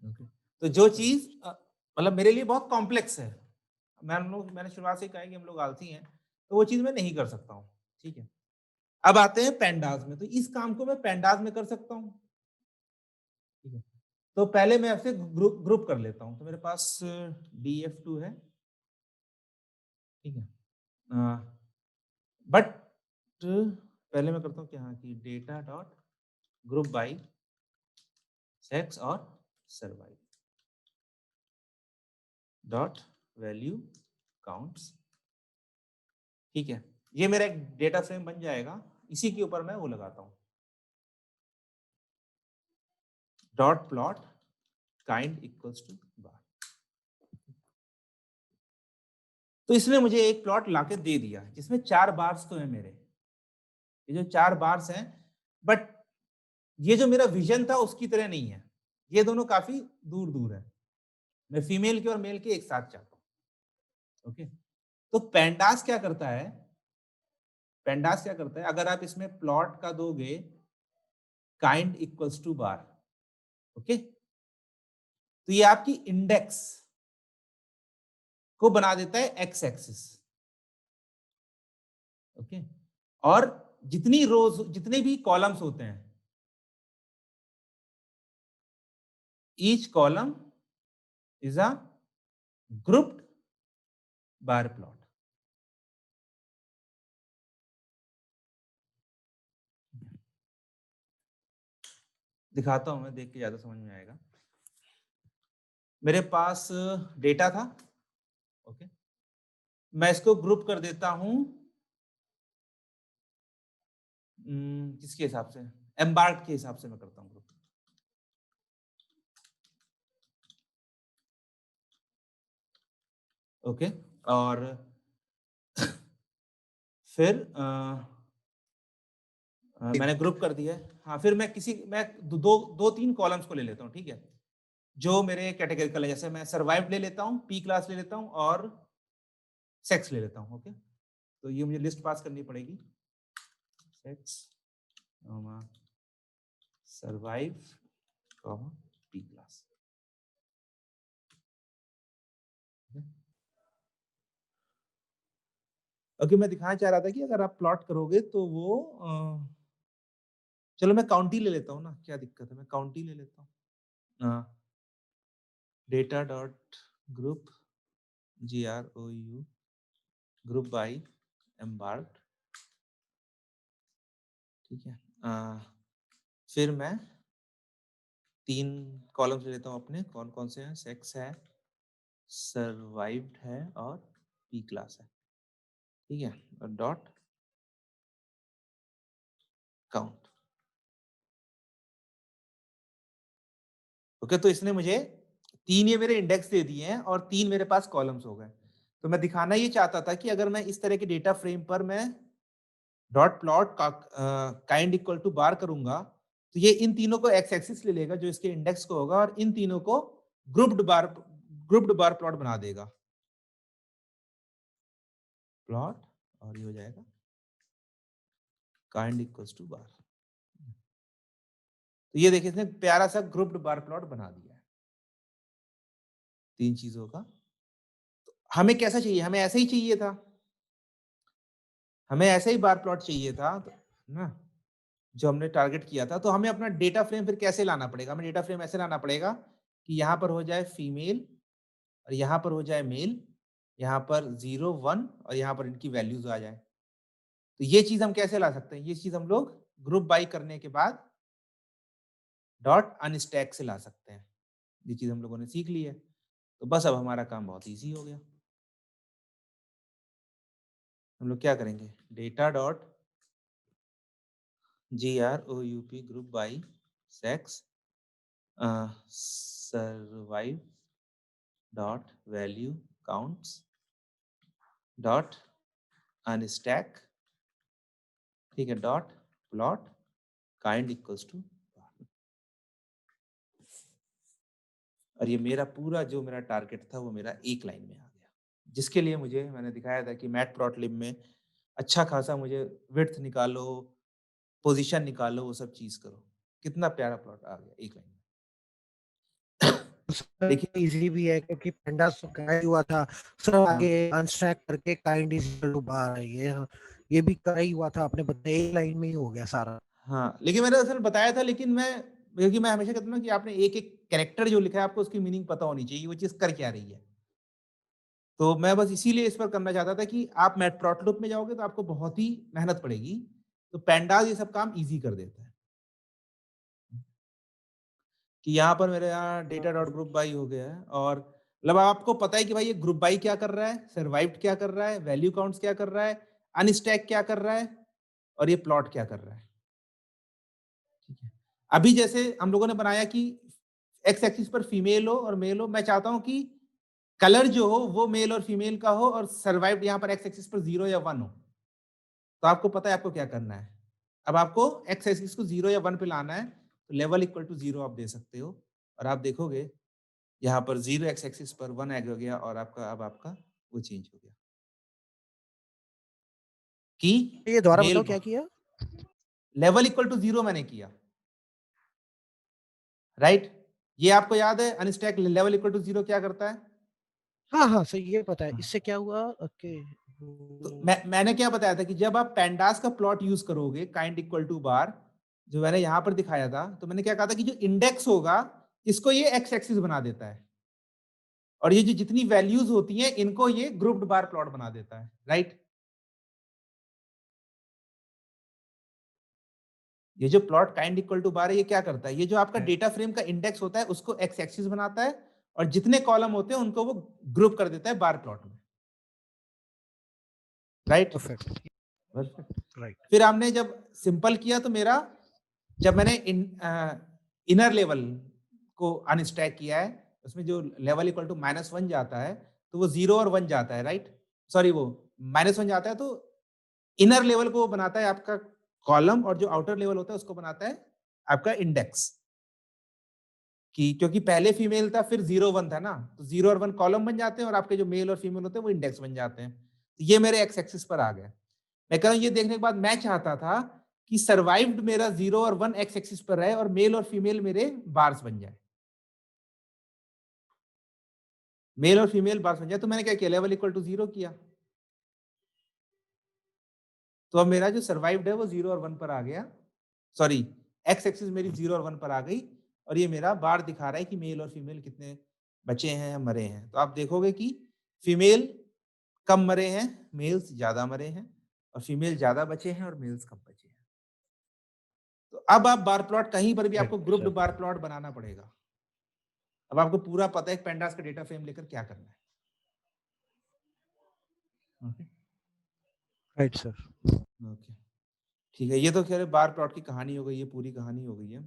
Okay. तो जो चीज मतलब मेरे लिए बहुत कॉम्प्लेक्स है, मैंने शुरुआत से कहा कि हम लोग आलसी हैं, तो वो चीज मैं नहीं कर सकता हूँ। ठीक है, अब आते हैं पेंडाज में, तो इस काम को मैं पेंडाज में कर सकता हूँ। ठीक है, तो पहले मैं ऐसे ग्रुप ग्रुप कर लेता हूँ, तो मेरे पास df2 है, ठीक है, बट पहले मैं करता हूँ क्या, कि data dot group by sex और सर्वाइव डॉट वैल्यू काउंट्स। ठीक है, ये मेरा एक डेटा फ्रेम बन जाएगा, इसी के ऊपर मैं वो लगाता हूँ dot plot kind equals to bar. तो इसने मुझे एक प्लॉट लाके दे दिया जिसमें 4 बार्स तो है मेरे, ये जो 4 बार्स हैं, बट ये जो मेरा विजन था उसकी तरह नहीं है। ये दोनों काफ़ी दूर-दूर है। मैं फीमेल के और मेल के एक साथ चाहता हूँ। ओके? तो पेंडास क्या करता है, अगर आप इसमें प्लॉट का दोगे kind equals to bar, okay? तो ये आपकी इंडेक्स को बना देता है एक्स एक्सिस, ओके? और जितनी रोज, जितने भी कॉलम्स होते हैं, each column is a grouped bar plot. दिखाता हूं मैं, देख के ज्यादा समझ में आएगा। मेरे पास डेटा था, ओके? मैं इसको ग्रुप कर देता हूं किसके हिसाब से, एम्बार्क के हिसाब से मैं करता हूँ ग्रुप। ओके? और फिर मैंने ग्रुप कर दिया है। हाँ, फिर मैं दो तीन कॉलम्स को ले लेता हूँ, ठीक है? जो मेरे कैटेगरिकल है, जैसे मैं सर्वाइव्ड ले लेता हूँ, पी क्लास ले लेता हूँ और सेक्स ले लेता हूँ, ओके? तो ये मुझे लिस्ट पास करनी पड़ेगी, sex, survive, P class. Okay, मैं दिखाना चाह रहा था कि अगर आप प्लॉट करोगे तो वो चलो मैं काउंटी ले लेता हूँ ना, क्या दिक्कत है, मैं काउंटी ले लेता हूँ। Data dot group GROU group by embarked, ठीक है? फिर मैं 3 कॉलम्स ले लेता हूँ अपने, कौन कौन से हैं, सेक्स है, सर्वाइव्ड है और पी क्लास है, ठीक है? और डॉट काउंट। ओके, तो इसने मुझे 3 ये मेरे इंडेक्स दे दिए हैं और 3 मेरे पास कॉलम्स हो गए। तो मैं दिखाना ये चाहता था कि अगर मैं इस तरह के डेटा फ्रेम पर मैं डॉट प्लॉट का काइंड इक्वल टू बार करूंगा, तो ये इन तीनों को एक्स एक्सिस ले लेगा जो इसके इंडेक्स को होगा और इन तीनों को ग्रुप्ड बार प्लॉट बना देगा, प्लॉट, और ये हो जाएगा काइंड इक्वल्स टू बार। तो ये देखिए इसने प्यारा सा ग्रुप्ड बार प्लॉट बना दिया है 3 चीजों का। तो हमें कैसा चाहिए, हमें ऐसा ही चाहिए था, हमें ऐसा ही बार प्लॉट चाहिए था, तो ना जो हमने टारगेट किया था। तो हमें अपना डेटा फ्रेम फिर कैसे लाना पड़ेगा, हमें डेटा फ्रेम ऐसे लाना पड़ेगा कि यहाँ पर हो जाए फीमेल और यहाँ पर हो जाए मेल, यहाँ पर 0 1 और यहाँ पर इनकी वैल्यूज आ जाए। तो ये चीज हम कैसे ला सकते हैं, ये चीज हम लोग ग्रुप बाई करने के बाद डॉट अनस्टैक से ला सकते हैं। ये चीज हम लोगों ने सीख ली है, तो बस अब हमारा काम बहुत ईजी हो गया। हम लोग क्या करेंगे, data dot GROUP group by sex survive dot value counts dot unstack, ठीक है, dot plot kind equals to, और ये मेरा पूरा जो मेरा टारगेट था वो मेरा एक लाइन में आ गया, जिसके लिए मुझे मैंने दिखाया था कि मैटप्लॉटलिब में अच्छा खासा मुझे विड्थ निकालो, पोजीशन निकालो, वो सब चीज करो। कितना प्यारा प्लॉट आ गया एक लाइन में। देखिए, सर इजी भी है क्योंकि पेंडास तो करा ही हुआ था सर, हाँ, आगे अनस्टैक करके काइंड इज इक्वल टू बार, ये भी करा ही हुआ था आपने, बताया एक लाइन में ही हो गया सारा। हाँ, लेकिन मैंने असल बताया था, लेकिन क्योंकि मैं हमेशा कहता हूँ ना कि आपने एक एक कैरेक्टर जो लिखा है आपको उसकी मीनिंग पता होनी चाहिए, वो चीज कर क्या रही है। तो मैं बस इसीलिए इस पर करना चाहता था कि आप मैटप्लॉटलिब में जाओगे तो आपको बहुत ही मेहनत पड़ेगी, तो पेंडास ये सब काम ईजी कर देता है। कि यहाँ पर मेरे यहाँ डेटा डॉट ग्रुप बाई हो गया है, और मतलब आपको पता है कि भाई ये ग्रुप बाई क्या कर रहा है, सर्वाइव्ड क्या कर रहा है, वैल्यू काउंट्स क्या कर रहा है, अनस्टैक क्या कर रहा है, और ये प्लॉट क्या कर रहा है, ठीक है? अभी जैसे हम लोगों ने बनाया कि एक्स एक्सिस पर फीमेल हो और मेल हो, मैं चाहता हूं कि कलर जो हो वो मेल और फीमेल का हो और सर्वाइव्ड यहाँ पर एक्स एक्सिस पर 0 या 1 हो। तो आपको पता है आपको क्या करना है, अब आपको एक्स एक्सिस को 0 या 1 पे लाना है, तो लेवल इक्वल टू 0 आप दे सकते हो और आप देखोगे यहाँ पर 0 एक्स एक्सिस पर 1 ऐड हो गया और आपका अब आपका वो चेंज हो गया कि ये दोबारा मेल बताओ क्या किया? लेवल इक्वल टू 0 मैंने किया, राइट? ये आपको याद है अनस्टैक लेवल इक्वल टू 0 क्या करता है? हाँ, हाँ, सही ये पता है। हाँ, इससे क्या हुआ कि तो मैंने क्या बताया था कि जब आप पैंडास का प्लॉट यूज़ करोगे काइंड इक्वल टू बार, जो मैंने यहाँ पर दिखाया था, तो मैंने क्या कहा था कि जो इंडेक्स होगा, इसको ये एक्स एक्सिस बना देता है और ये जो जितनी वैल्यूज़ होती हैं, इनको ये ग्रुप्ड बार प्लॉट बना देता है, राइट? ये जो प्लॉट काइंड इक्वल टू बार है, ये क्या करता है? ये जो आपका डेटा फ्रेम का इंडेक्स होता है, उसको एक्स एक्सिस बनाता है और जितने कॉलम होते हैं, उनको वो ग्रुप कर देता है बार प्लॉट में, राइट? Perfect, perfect. राइट। फिर हमने जब सिंपल किया तो मेरा जब मैंने इनर लेवल को अनस्टैक किया है, उसमें जो लेवल इक्वल टू -1 जाता है, तो वो 0 और 1 जाता है, राइट? सॉरी वो -1 जाता है तो इनर लेवल को वो बनाता है आपका कॉलम और जो आउटर लेवल होता है उसको बनाता है आपका इंडेक्स। कि क्योंकि पहले फीमेल था फिर 0-1 था ना, तो 0 और 1 कॉलम बन जाते हैं और आपके जो मेल और फीमेल होते हैं वो इंडेक्स बन जाते हैं। तो ये मेरे एक्स एक्सिस पर आ गया। मैं कह रहा हूँ ये देखने के बाद मैं चाहता था कि सर्वाइव्ड मेरा 0 और 1 एक्स एक्सिस पर रहे और मेल और फीमेल मेरे बार्स बन जाए। मेल और फीमेल बार्स बन जाए तो मैंने क्या किया लेवल इक्वल टू 0 किया। तो अब मेरा जो सर्वाइव्ड है वो 0 और 1 पर आ गया। सॉरी एक्स एक्सिस मेरी 0 और 1 पर आ गई और ये मेरा बार दिखा रहा है कि मेल और फीमेल कितने बचे हैं या मरे हैं। तो आप देखोगे कि फीमेल कम मरे हैं, मेल्स ज़्यादा मरे हैं और फीमेल ज़्यादा बचे हैं और मेल्स कम बचे हैं। तो अब आप बार प्लॉट कहीं पर भी आपको correct grouped sir. Bar plot बनाना पड़ेगा। अब आपको पूरा पता है कि पेंडास का डेटा फ्रेम लेकर क्या करना है। Okay, right sir. ओके, ठीक है। ये तो खैर बार प्लॉट की कहानी हो गई है, पूरी कहानी हो गई है।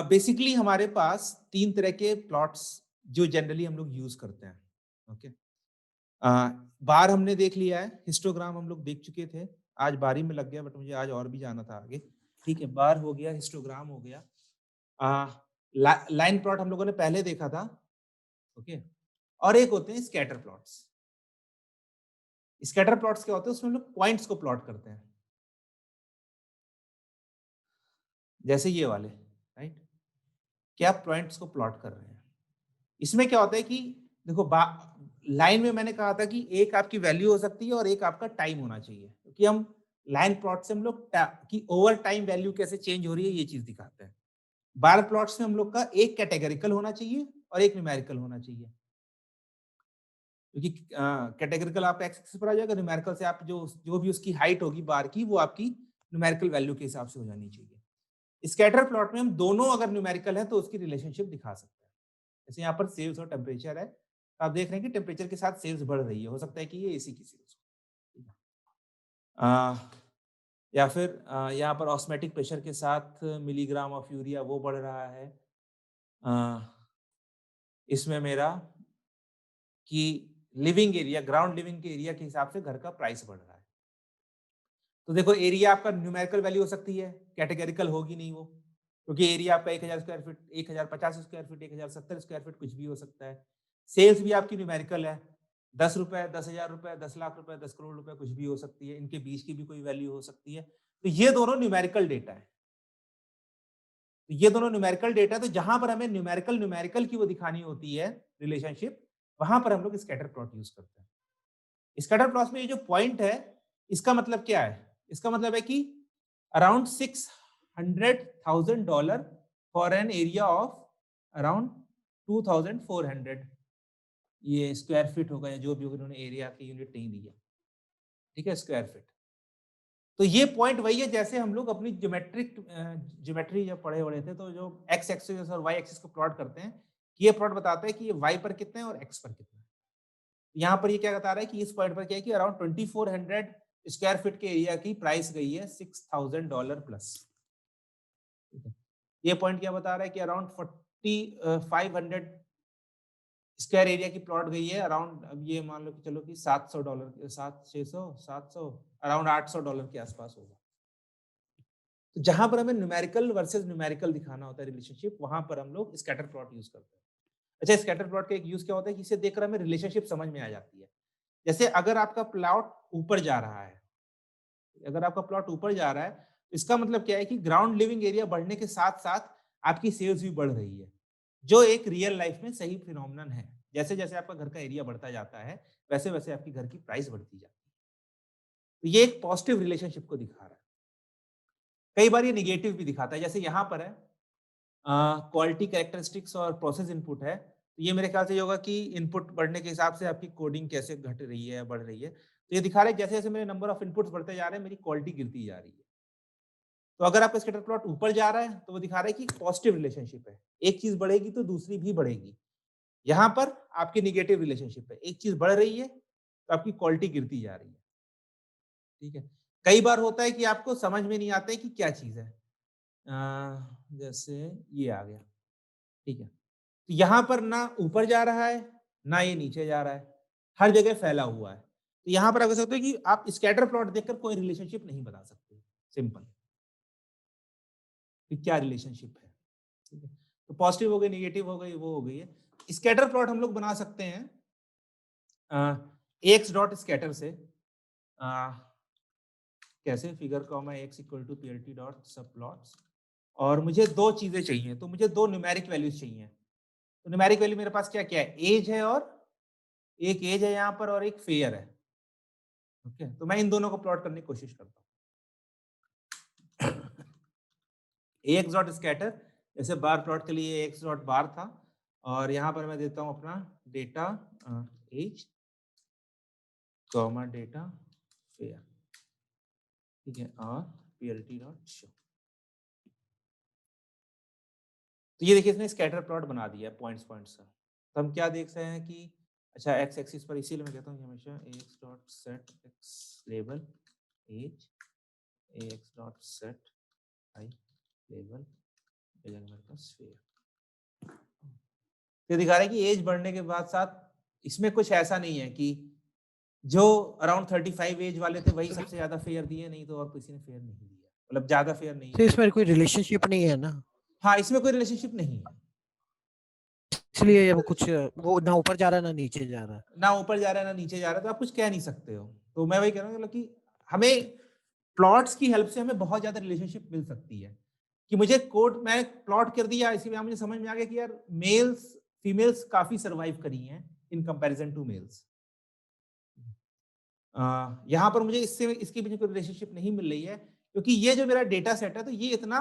बेसिकली हमारे पास 3 तरह के प्लॉट्स जो जनरली हम लोग यूज़ करते हैं। ओके, अ, बार हमने देख लिया है, हिस्टोग्राम हम लोग देख चुके थे। आज बारी में लग गया बट मुझे आज और भी जाना था आगे। ठीक है, बार हो गया, हिस्टोग्राम हो गया। अ, लाइन प्लॉट हम लोगों ने पहले देखा था। ओके, और एक होते हैं स्कैटर प्लॉट्स। स्कैटर प्लॉट्स क्या होते हैं? उसमें हम लोग पॉइंट्स को प्लॉट करते हैं। जैसे ये वाले, राइट? क्या आप पॉइंट्स को प्लॉट कर रहे हैं? इसमें क्या होता है कि देखो लाइन में मैंने कहा था कि एक आपकी वैल्यू हो सकती है और एक आपका टाइम होना चाहिए, क्योंकि हम लाइन प्लॉट से हम लोग कि ओवर टाइम वैल्यू कैसे चेंज हो रही है ये चीज दिखाते हैं। बार प्लॉट्स में हम लोग का एक कैटेगरिकल होना चाहिए और एक न्यूमेरिकल होना चाहिए, क्योंकि कैटेगरिकल आपका एक्स एक्सिस पर आ जाएगा, न्यूमेरिकल से आप जो जो भी उसकी हाइट होगी बार की वो आपकी न्यूमेरिकल वैल्यू के हिसाब से हो जानी चाहिए। स्कैटर प्लॉट में हम दोनों अगर न्यूमेरिकल है तो उसकी रिलेशनशिप दिखा सकते हैं। जैसे यहाँ पर सेल्स और टेम्परेचर है, तो आप देख रहे हैं कि टेम्परेचर के साथ सेल्स बढ़ रही है, हो सकता है कि ये एसी की सेल्स हो, ठीक है। या फिर यहाँ पर ऑस्मेटिक प्रेशर के साथ मिलीग्राम ऑफ यूरिया वो बढ़ रहा है। अ, इसमें मेरा कि लिविंग एरिया, ग्राउंड लिविंग के एरिया के हिसाब से घर का प्राइस बढ़ रहा है। तो देखो एरिया आपका न्यूमेरिकल वैल्यू हो सकती है, कैटेगरिकल होगी नहीं वो, क्योंकि एरिया आपका 1000 square feet, 1050 square feet, 1070 square feet कुछ भी हो सकता है। सेल्स भी आपकी न्यूमेरिकल है, 10 रुपए, 10,000 रुपए, 10 लाख रुपए, 10 करोड़ रुपए कुछ भी हो सकती है, इनके बीच की भी कोई वैल्यू हो सकती है। तो ये दोनों न्यूमेरिकल डेटा है। तो ये दोनों न्यूमेरिकल डेटा, तो जहां पर हमें न्यूमेरिकल न्यूमेरिकल की वो दिखानी होती है रिलेशनशिप, वहां पर हम लोग स्कैटर प्लॉट यूज करते हैं। स्कैटर प्लॉट में ये जो पॉइंट है, इसका मतलब क्या है? इसका मतलब है कि around $600,000 for an area of around 2,400, ये स्क्वायर फीट होगा या जो भी होगा, उन्होंने एरिया की यूनिट नहीं दी है, ठीक है, स्क्वायर फीट। तो ये पॉइंट वही है जैसे हम लोग अपनी ज्योमेट्री जब पढ़े बड़े थे तो जो एक्स एक्सिस और वाई एक्सिस को प्लॉट करते हैं, कि ये प्लॉट बताता है कि ये वाई पर कितने हैं और एक्स पर कितने हैं। यहाँ पर ये क्या बता रहा है कि इस पॉइंट पर क्या है कि अराउंड 2400 स्क्वायर फीट के एरिया की प्राइस गई है $6,000 प्लस। ये पॉइंट क्या बता रहा है कि अराउंड 500 स्क्वायर एरिया की प्लॉट गई है अराउंड, अब ये मान लो कि चलो कि $700, 7 600 700 अराउंड $800 के आसपास होगा। तो जहां पर हमें न्यूमेरिकल वर्सेस न्यूमेरिकल दिखाना होता है रिलेशनशिप, वहां पर हम लोग स्कैटर प्लॉट यूज करते हैं। अच्छा, स्कैटर प्लॉट का एक यूज क्या होता है कि इसे देखकर हमें रिलेशनशिप समझ में आ जाती है। जैसे अगर आपका प्लॉट ऊपर जा रहा है, अगर आपका प्लॉट ऊपर जा रहा है, तो इसका मतलब क्या है कि ग्राउंड लिविंग एरिया बढ़ने के साथ-साथ आपकी सेल्स भी बढ़ रही है, जो एक रियल लाइफ में सही फिनोमिनन है। जैसे-जैसे आपका घर का एरिया बढ़ता जाता है, वैसे-वैसे आपके घर की प्राइस बढ़ती जाती है। तो ये एक पॉजिटिव रिलेशनशिप को दिखा रहा है। कई बार ये नेगेटिव भी दिखाता है, जैसे यहाँ पर है क्वालिटी कैरेक्टरिस्टिक्स और प्रोसेस इनपुट है। तो ये मेरे ख्याल से ये होगा कि इनपुट बढ़ने के हिसाब से आपकी कोडिंग कैसे घट रही है, बढ़ रही है। तो ये दिखा रहा है जैसे-जैसे मेरे नंबर ऑफ इनपुट्स बढ़ते जा रहे हैं, मेरी क्वालिटी गिरती जा रही है। तो अगर आपका स्कैटर प्लॉट ऊपर जा रहा है, तो वो दिखा रहा है कि पॉजिटिव रिलेशनशिप है। एक चीज़ बढ़ेगी तो दूसरी भी बढ़ेगी। यहाँ पर आपकी नेगेटिव रिलेशनशिप है। एक चीज़ बढ़ रही है, तो आपकी क्वालिटी गिरती जा रही है। ठीक है? कई बार होता है कि आपको समझ में नहीं आता है कि क्या चीज़ है। जैसे ये आ गया, ठीक है? तो यहाँ पर ना ऊपर जा रहा है, ना ये नीचे जा रहा है। हर जगह फैला हुआ है। तो यहाँ पर आप कह सकते हो कि आप स्कैटर प्लॉट देखकर कोई रिलेशनशिप नहीं बता सकते। सिंपल। कि क्या रिलेशनशिप है। ठीक है? तो पॉजिटिव हो गई, नेगेटिव हो गई, वो हो गई है। स्कैटर प्लॉट हम लोग बना सकते हैं एक्स डॉट स्कैटर से। कैसे? Figure comma x equal to PLT dot subplots. और मुझे 2 चीज़ें चाहिए, तो मुझे 2 न्यूमेरिक वैल्यूज़ चाहिए। तो न्यूमेरिक वैल्यू मेरे पास क्या-क्या है? ऐज है और एक ऐज है यहाँ पर और एक फेयर है। ओके? तो मैं इन दोनों को प्लॉट करने की कोशिश करता हूँ। एक्स डॉट स्कैटर, जैसे बार प्लॉट के लिए एक्स डॉट बार था और यहाँ पर मैं देता हूँ अपना data age comma data fair, ठीक है? और पीएलटी डॉट शो। तो ये देखिए इसने स्कैटर प्लॉट बना दिया है पॉइंट्स पॉइंट्स का। तो हम क्या देख रहे हैं कि अच्छा एक्स एक्सिस पर, इसीलिए मैं कहता हूँ कि हमेशा X dot set X label as, X dot set Y label मेरे पास फेयर। ये दिखा रहा है कि एज बढ़ने के बाद साथ इसमें कुछ ऐसा नहीं है कि जो अराउंड 35 एज वाले थे वही सबसे ज्यादा फेयर दिए, नहीं तो और किसी ने फेयर नहीं दिया, मतलब ज्यादा फेयर नहीं तो दिया। इसमें कोई रिलेशनशिप नहीं है ना, हाँ, इसमें कोई रिलेशनशिप नहीं है। इसलिए वो कुछ वो ना ऊपर जा रहा है ना नीचे जा रहा है। ना ऊपर जा रहा है ना नीचे जा रहा है, तो आप कुछ कह नहीं सकते हो। तो मैं वही कह रहा हूँ मतलब कि हमें प्लॉट्स की हेल्प से हमें बहुत ज्यादा रिलेशनशिप मिल सकती है कि मुझे कोड मैं प्लॉट कर दिया, इसी में मुझे समझ में आ गया कि यार मेल्स फीमेल्स काफी सरवाइव करी हैं इन कंपैरिजन टू मेल्स। यहाँ पर मुझे इससे इसके पीछे कोई रिलेशनशिप नहीं मिल रही है, क्योंकि ये जो मेरा डेटा सेट है तो ये इतना,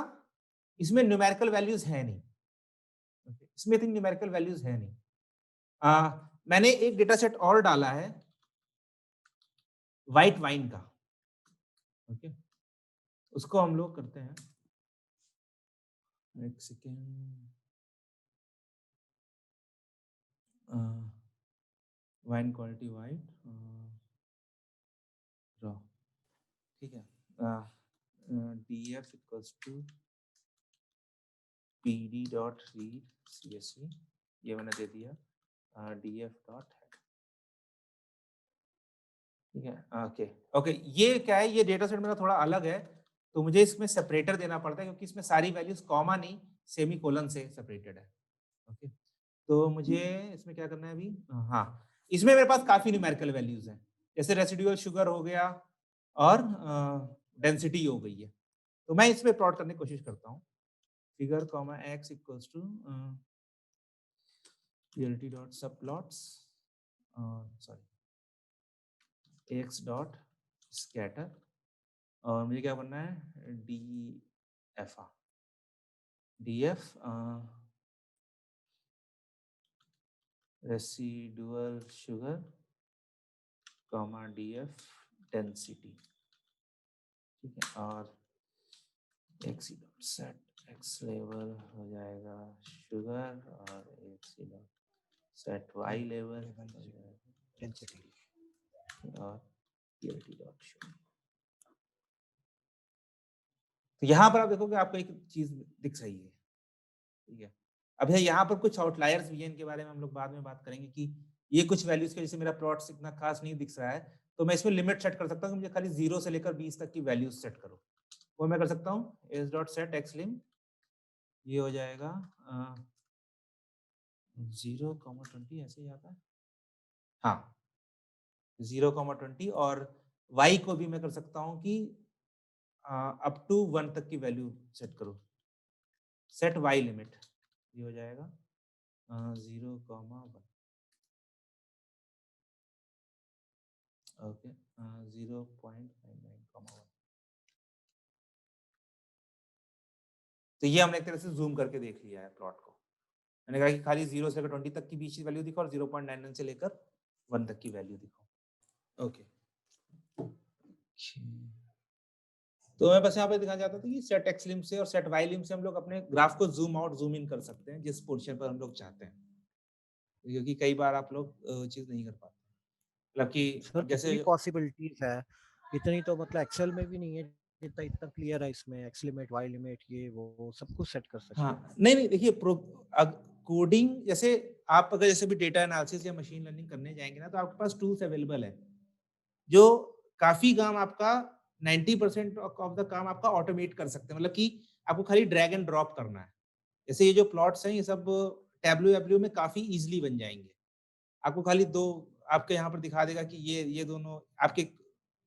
इसमें न्यूमेरिकल वैल्यूज है नहीं। Okay, इसमें इतनी न्यूमेरिकल वैल्यूज है नहीं। मैंने एक डेटा सेट और डाला है व्हाइट वाइन का। ओके, उसको हम लोग करते हैं, एक second, wine quality white raw, ठीक है? D F equals to P D dot read C S V, ये मैंने दे दिया डी एफ डॉट, ठीक है? ओके ओके, ये क्या है, ये डेटा सेट मेरा थोड़ा अलग है, तो मुझे इसमें सेपरेटर देना पड़ता है क्योंकि इसमें सारी वैल्यूज कॉमा नहीं सेमी कोलन से सेपरेटेड है। ओके, तो मुझे इसमें क्या करना है अभी? हाँ, इसमें मेरे पास काफी न्यूमेरिकल वैल्यूज हैं, जैसे रेसिडुअल शुगर हो गया और डेंसिटी हो गई है। तो मैं इसमें प्लॉट करने की कोशिश करता हूँ। Figure comma x equals to PLT dot subplots, sorry X dot scatter, और मुझे क्या करना है? D F ah, D F residual sugar comma D F density, ठीक है? और X dot set X level हो जाएगा शुगर और X dot set Y level हो जाएगा डेंसिटी। डेंसिटी और पीएलटी डॉट शो। तो यहाँ पर आप देखोगे आपको एक चीज दिख रही है, ठीक है? अब है यहाँ पर कुछ आउटलायर्स भी हैं, इनके बारे में हम लोग बाद में बात करेंगे कि ये कुछ वैल्यूज के, जैसे मेरा प्लॉट इतना खास नहीं दिख रहा है, तो मैं इसमें लिमिट सेट कर सकता हूँ कि मुझे खाली 0 से लेकर 20 तक की वैल्यूज सेट करो, वो मैं कर सकता हूँ एस डॉट सेट एक्स लिम, ये हो जाएगा 0,20 ऐसे ही आता है, हाँ 0,20 और y को भी मैं कर सकता हूँ कि अप टू 1 तक की वैल्यू सेट करो, सेट y लिमिट, ये हो जाएगा 0,1 ओके 0.99,1। तो ये हमने एक तरह से जूम करके देख लिया है प्लॉट को। मैंने कहा कि खाली 0 से लेकर 20 तक की बीच की वैल्यू दिखाओ और 0.99 से लेकर 1 तक की वैल्यू दिखाओ। ओके तो मैं बस यहाँ पे दिखाना चाहता था कि सेट एक्स लिम से और सेट वाई लिम से हम लोग अपने ग्राफ को जूम आउट जूम इन कर सकते हैं जिस पोर्शन पर हम लोग चाहते हैं, क्योंकि कई बार आप लोग चीज नहीं कर पाते, मतलब कि सर अब जैसे कितनी पॉसिबिलिटीज है, इतनी तो मतलब एक्सेल में भी नहीं है जितना इतना क्लियर है इसमें, एक्स लिमिट वाई लिमिट ये वो सब कुछ सेट कर सकते हैं। हाँ नहीं देखिए कोडिंग जैसे आप अगर जैसे भी डेटा एनालिसिस या मशीन लर्निंग करने जाएंगे ना, तो आपके पास टूल्स अवेलेबल है जो काफी काम आपका 90% ऑफ द काम आपका ऑटोमेट कर सकते हैं, मतलब कि आपको खाली ड्रैग एंड ड्रॉप करना है। जैसे ये जो प्लॉट्स हैं ये सब टैब्लो वैब्लो में काफी इजीली बन जाएंगे। आपको खाली दो आपके यहाँ पर दिखा देगा कि ये दोनों आपके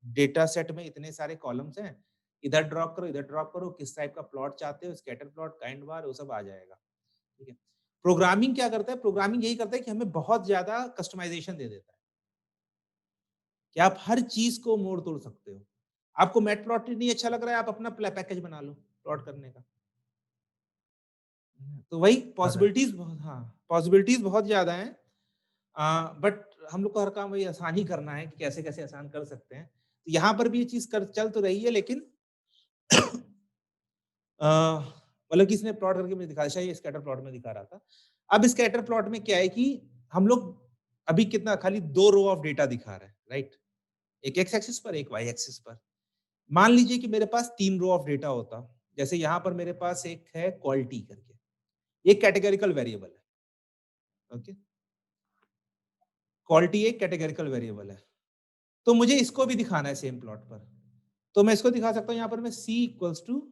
डेटा सेट में इतने सारे कॉलम्स हैं, इधर ड्रॉप करो इधर ड्रॉप करो, किस टाइप का प्लॉट चाहते हो, स्कैटर प्लॉट, काइंड बार, वो सब आ जाएगा। ठीक है। प्रोग्रामिंग क्या करता है, प्रोग्रामिंग यही करता है कि हमें बहुत ज्यादा कस्टमाइजेशन दे देता है कि आप हर चीज को मोड़ तोड़ सकते हो। आपको मैट प्लॉट नहीं अच्छा लग रहा है, आप अपना पैकेज बना लो प्लॉट करने का। तो वही करेक्ट। पॉसिबिलिटीज बहुत, हाँ पॉसिबिलिटीज बहुत ज्यादा हैं, बट हम लोग को हर काम वही आसान ही करना है कि कैसे कैसे आसान कर सकते हैं। तो यहाँ पर भी ये चीज कर चल तो रही है, लेकिन मतलब कि इसने प्लॉट करके मुझे दिखा, शायद ये स्कैटर प्लॉट में दिखा रहा था। अब स्कैटर प्लॉट में क्या है कि हम लोग अभी कितना खाली 2 रो ऑफ डेटा दिखा रहे हैं, राइट? एक एक्स एक्सिस पर एक वाई एक्सिस पर। मान लीजिए कि मेरे पास 3 रो ऑफ डेटा होता, जैसे यहाँ पर मेरे पास एक है क्वालिटी करके, ये कैटेगोरिकल वेरिएबल है, ओके? क्वालिटी एक कैटेगोरिकल वेरिएबल है। तो मुझे इसको भी दिखाना है सेम प्लॉट पर। तो मैं इसको दिखा सकता हूँ, यहाँ पर मैं c इक्वल्स टू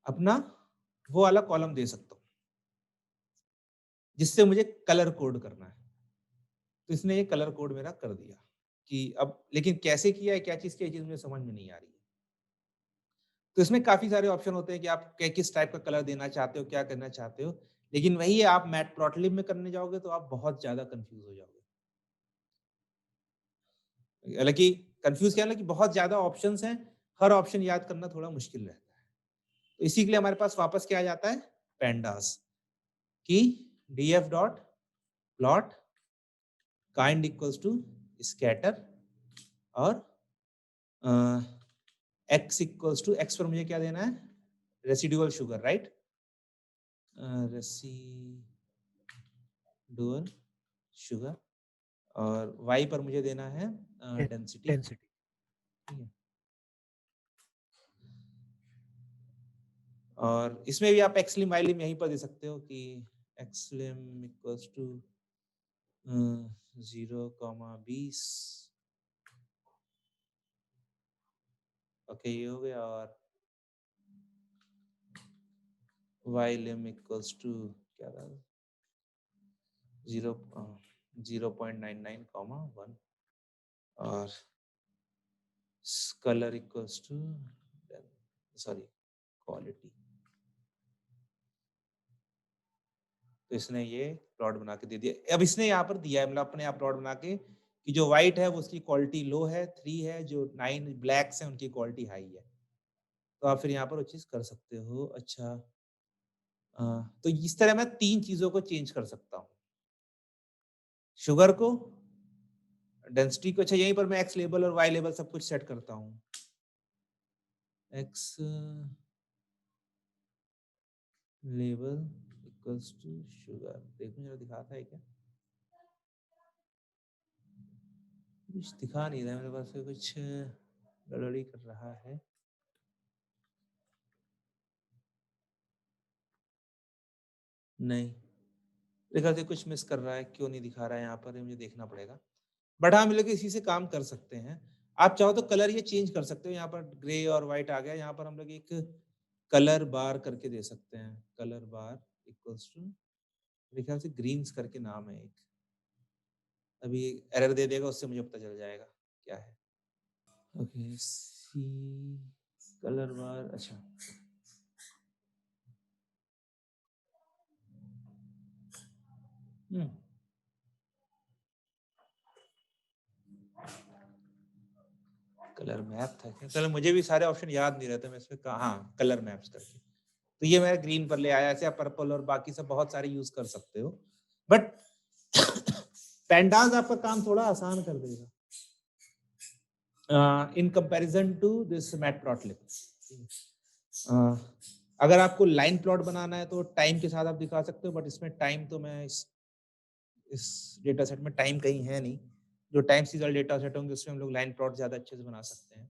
अपना वो वाला कॉलम दे सकता हूँ, जिससे मुझे कलर कोड करना है। तो इसने ये कलर कोड मेरा कर दिया कि अब लेकिन कैसे किया है, क्या चीज़ की, ये चीज़ मुझे समझ में नहीं आ रही है। तो इसमें काफ़ी सारे ऑप्शन होते हैं कि आप किस टाइप का कलर देना चाहते हो, क्या करना चाहते हो। लेकिन वही है, आप मैटप्लॉटलिब में करने जाओगे तो आप बहुत ज़्यादा कन्फ्यूज़ हो जाओगे। हालाँकि कन्फ्यूज़ क्या है ना कि बहुत ज़्यादा ऑप्शंस हैं, हर ऑप्शन याद करना थोड़ा मुश्किल रहता है। तो इसी के लिए हमारे पास वापस क्या आ जाता है, पैंडास, कि df dot plot kind equals to scatter और एक्स इक्वल्स टू, एक्स पर मुझे क्या देना है, residual sugar, right? Residual sugar, और y पर मुझे देना है डेंसिटी। डेंसिटी। ठीक है। और इसमें भी आप एक्सलिम वाइलिम यहीं पर दे सकते हो कि एक्सलिम इक्वल्स टू 0,20। ओके ये हो गया, और वाइलिम इक्वल्स टू क्या था, 0.99, 1, और colour equals to, sorry, quality. तो इसने ये प्लॉट बना के दे दिया। अब इसने यहाँ पर दिया है, मतलब अपने आप प्लॉट बना के कि जो व्हाइट है वो उसकी क्वालिटी लो है, 3 है, जो 9 ब्लैक्स हैं उनकी क्वालिटी हाई है। तो आप फिर यहाँ पर वो चीज़ कर सकते हो। अच्छा, तो इस तरह मैं 3 चीज़ों को चेंज कर सकता हूँ। शुगर को, डेंसिटी को, अच्छा यहीं पर मैं एक्स लेबल और वाई लेबल सब कुछ सेट करता हूँ। X label equals to sugar, देखो जरा दिखाता है क्या? कुछ दिखा नहीं रहा है मेरे पास, कुछ गड़बड़ी कर रहा है। नहीं, देखा से कुछ मिस कर रहा है, क्यों नहीं दिखा रहा है यहाँ पर, ये मुझे देखना पड़ेगा। बट हाँ, हम लोग इसी से काम कर सकते हैं। आप चाहो तो कलर ये चेंज कर सकते हो, यहाँ पर ग्रे और व्हाइट आ गया, यहाँ पर हम लोग एक कलर बार करके दे सकते हैं। कलर बार इक्वल्स टू, मेरे ख्याल से ग्रीन्स करके नाम है एक। अभी एरर दे देगा, उससे मुझे पता चल जाएगा क्या है। ओके, सी कलर बार, अच्छा। हम्म, कलर मैप था क्या? चलो, मुझे भी सारे ऑप्शन याद नहीं रहते, मैं इसमें कहा, हाँ, कलर मैप्स करके। तो ये मेरा ग्रीन पर ले आया, ऐसे आप पर्पल और बाकी सब बहुत सारे यूज कर सकते हो, बट पैंडास आपका काम थोड़ा आसान कर देगा in comparison to this matplotlib. अगर आपको लाइन प्लॉट बनाना है तो टाइम के साथ आप दिखा सकते हो, बट इसमें टाइम तो मैं इस डेटा सेट में टाइम कहीं है नहीं। जो टाइम सीरियल डेटा सेट होंगे उसमें हम लोग लाइन प्लॉट ज्यादा अच्छे से बना सकते हैं।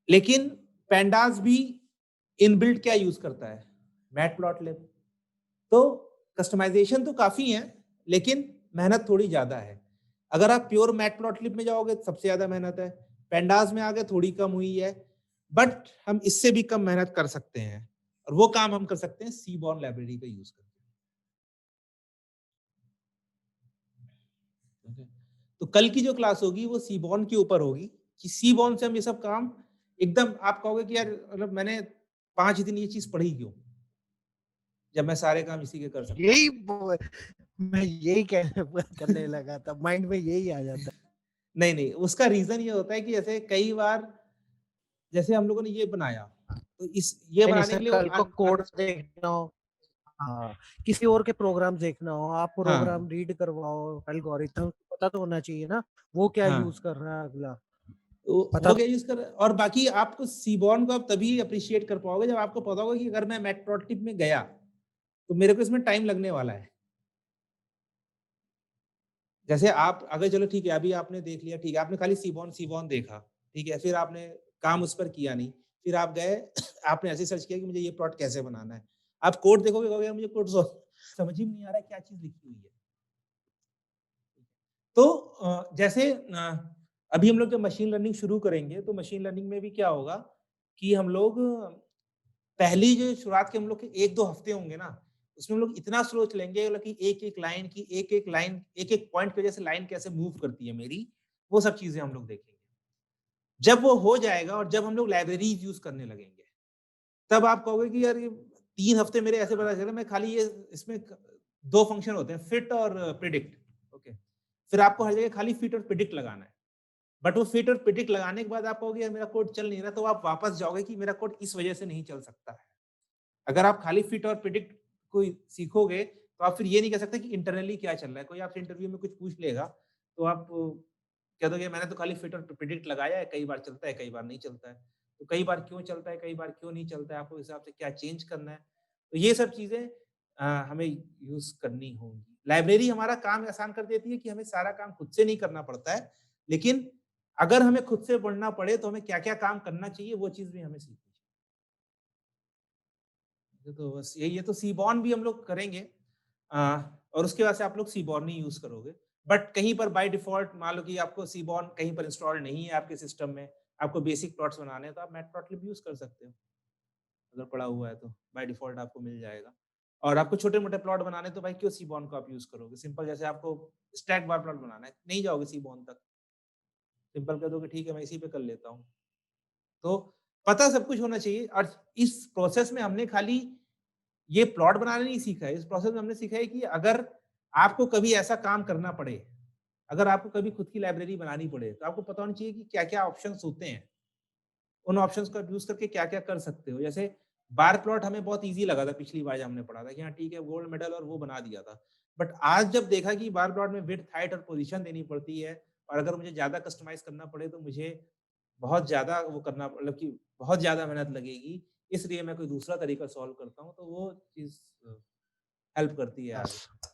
लेकिन पैंडास भी इनबिल्ट क्या यूज करता है? मैटप्लॉटलिब। तो कस्टमाइजेशन तो काफी है, लेकिन मेहनत थोड़ी ज्यादा है। अगर आप प्योर मैटप्लॉटलिब में जाओगे तो सबसे ज्यादा मेहनत है। पेंडास में आगे थोड़ी कम हुई है, बट हम इससे भी कम मेहनत कर सकते हैं, और वो काम हम कर सकते हैं सीबॉर्न लाइब्रेरी का यूज करके। Okay? तो कल की जो क्लास होगी वो सीबॉर्न के ऊपर होगी, कि सीबॉर्न से हम ये सब काम एकदम, आप कहोगे कि यार मतलब मैंने 5 दिन ये चीज पढ़ी क्यों, जब मैं सारे काम इसी के कर सकता हूँ। यही मैं यही कहने करने लगा था, माइंड में यही आ जाता है। नहीं नहीं, उसका रीजन ये होता है कि जैसे कई बार, जैसे हम लोगों ने ये बनाया, तो इस ये नहीं, नहीं बनाने सर, के लिए वो कल को कोड देखना हो, हाँ, किसी और के प्रोग्राम देखना हो, आप प्रोग्राम हाँ रीड करवाओ, एल्गोरिथम पता तो होना चाहिए ना, वो क्या हाँ, यूज़ कर रहा है अगला, वो पता क्या यूज कर रहा है। और बाकी आपको सीबॉर्न को आप तभी अप्रिशिएट कर पाओगे जब आपको पता होगा कि अगर मैं मैटप्लॉटलिब में गया तो मेरे को इसमें टाइम लगने वाला है। जैसे आप अगर, चलो ठीक है, अभी आपने देख लिया, ठीक है, आपने खाली सीबॉर्न सीबॉर्न देखा, ठीक है, फिर आपने काम उस पर किया नहीं, फिर आप गए आपने ऐसे सर्च किया कि मुझे ये प्लॉट कैसे बनाना है। आप कोड देखोगे, कहोगे यार मुझे कोड समझ ही नहीं आ रहा है क्या चीज लिखी हुई है। तो जैसे अभी हम लोग जब मशीन लर्निंग शुरू करेंगे तो मशीन लर्निंग में भी क्या होगा कि हम लोग पहली जो शुरुआत के हम लोग के 1-2 हफ्ते होंगे ना, उसमें हम लोग इतना स्लो चलेंगे मतलब कि एक-एक लाइन की, एक-एक लाइन, एक-एक पॉइंट की वजह से लाइन कैसे मूव करती है मेरी, वो सब चीज़ें हम लोग देखेंगे। जब वो हो जाएगा और जब हम लोग लाइब्रेरीज़ यूज़ करने लगेंगे, तब आप कहोगे कि यार ये 3 हफ्ते मेरे ऐसे पता चला, मैं खाली ये इसमें 2 फंक्शन होते हैं, फिट और प्रिडिक्ट, ओके। फिर आपको हर जगह खाली फिट और प्रिडिक्ट लगाना है। बट वो फिट और प्रिडिक्ट लगाने के बाद आप कहोगे यार मेरा कोड चल नहीं रहा, तो आप वापस जाओगे कि मेरा कोड इस वजह से नहीं चल सकता है। अगर आप खाली फिट और प्रिडिक्ट को सीखोगे, तो आप फिर ये नहीं कह सकते कि इंटरनली क्या चल रहा है। कोई आपसे इंटरव्यू में कुछ पूछ लेगा, तो आप कह दोगे मैंने तो खाली फिट और प्रिडिक्ट लगाया है, कई बार चलता है, कई बार नहीं चलता है। तो कई बार क्यों चलता है, कई बार क्यों नहीं चलता है, आपको इस हिसाब से क्या चेंज करना है। तो ये सब चीज़ें हमें यूज़ करनी होंगी। लाइब्रेरी हमारा काम आसान कर देती है कि हमें सारा काम खुद से नहीं करना पड़ता है, लेकिन अगर हमें खुद से पढ़ना पड़े, तो हमें क्या-क्या काम करना चाहिए, वो चीज़ भी हमें सीखनी चाहिए। ये तो बस यही है, तो सीबॉर्न भी हम लोग करेंगे और उसके बाद से आप लोग सीबॉर्न ही यूज़ करोगे। बट कहीं पर बाय डिफ़ॉल्ट मान लो कि आपको सीबॉर्न कहीं पर इंस्टॉल नहीं है आपके सिस्टम में, आपको बेसिक प्लॉट्स बनाने हैं, तो आप मैटप्लॉटलिब यूज़ कर सकते हो, अगर पड़ा हुआ है तो, बाय डिफ़ॉल्ट आपको मिल जाएगा। और आपको छोटे-मोटे प्लॉट बनाने हैं, तो भाई क्यों सीबॉर्न को आप यूज़ करोगे? सिंपल, जैसे आपको स्टैक बार प्लॉट बनाना है, नहीं जाओगे सीबॉर्न तक, सिंपल कह दोगे ठीक है, मैं इसी पे कर लेता हूँ। तो पता सब कुछ होना चाहिए, और इस प्रोसेस में हमने खाली ये प्लॉट बनाना नहीं सीखा है, इस प्रोसेस में हमने सीखा है कि अगर आपको कभी ऐसा काम करना पड़े, अगर आपको कभी खुद की लाइब्रेरी बनानी पड़े, तो आपको पता होना चाहिए कि क्या-क्या ऑप्शंस होते हैं। उन ऑप्शंस को आप यूज़ करके क्या-क्या कर सकते हो। जैसे बार प्लॉट हमें बहुत ईज़ी लगा था पिछली बार जब हमने पढ़ा था कि हाँ, ठीक है, गोल्ड मेडल और वो बना दिया था। बट आज जब देखा कि बार प्लॉट में विड्थ, हाइट और पोज़ीशन देनी पड़ती है, और अगर मुझे ज़्यादा कस्टमाइज़ करना पड़े तो मुझे बहुत ज़्यादा वो करना, मतलब कि बहुत ज़्यादा मेहनत लगेगी, इसलिए मैं कोई दूसरा तरीका सॉल्व करता हूँ, तो वो चीज़ हेल्प करती है यस, आगे।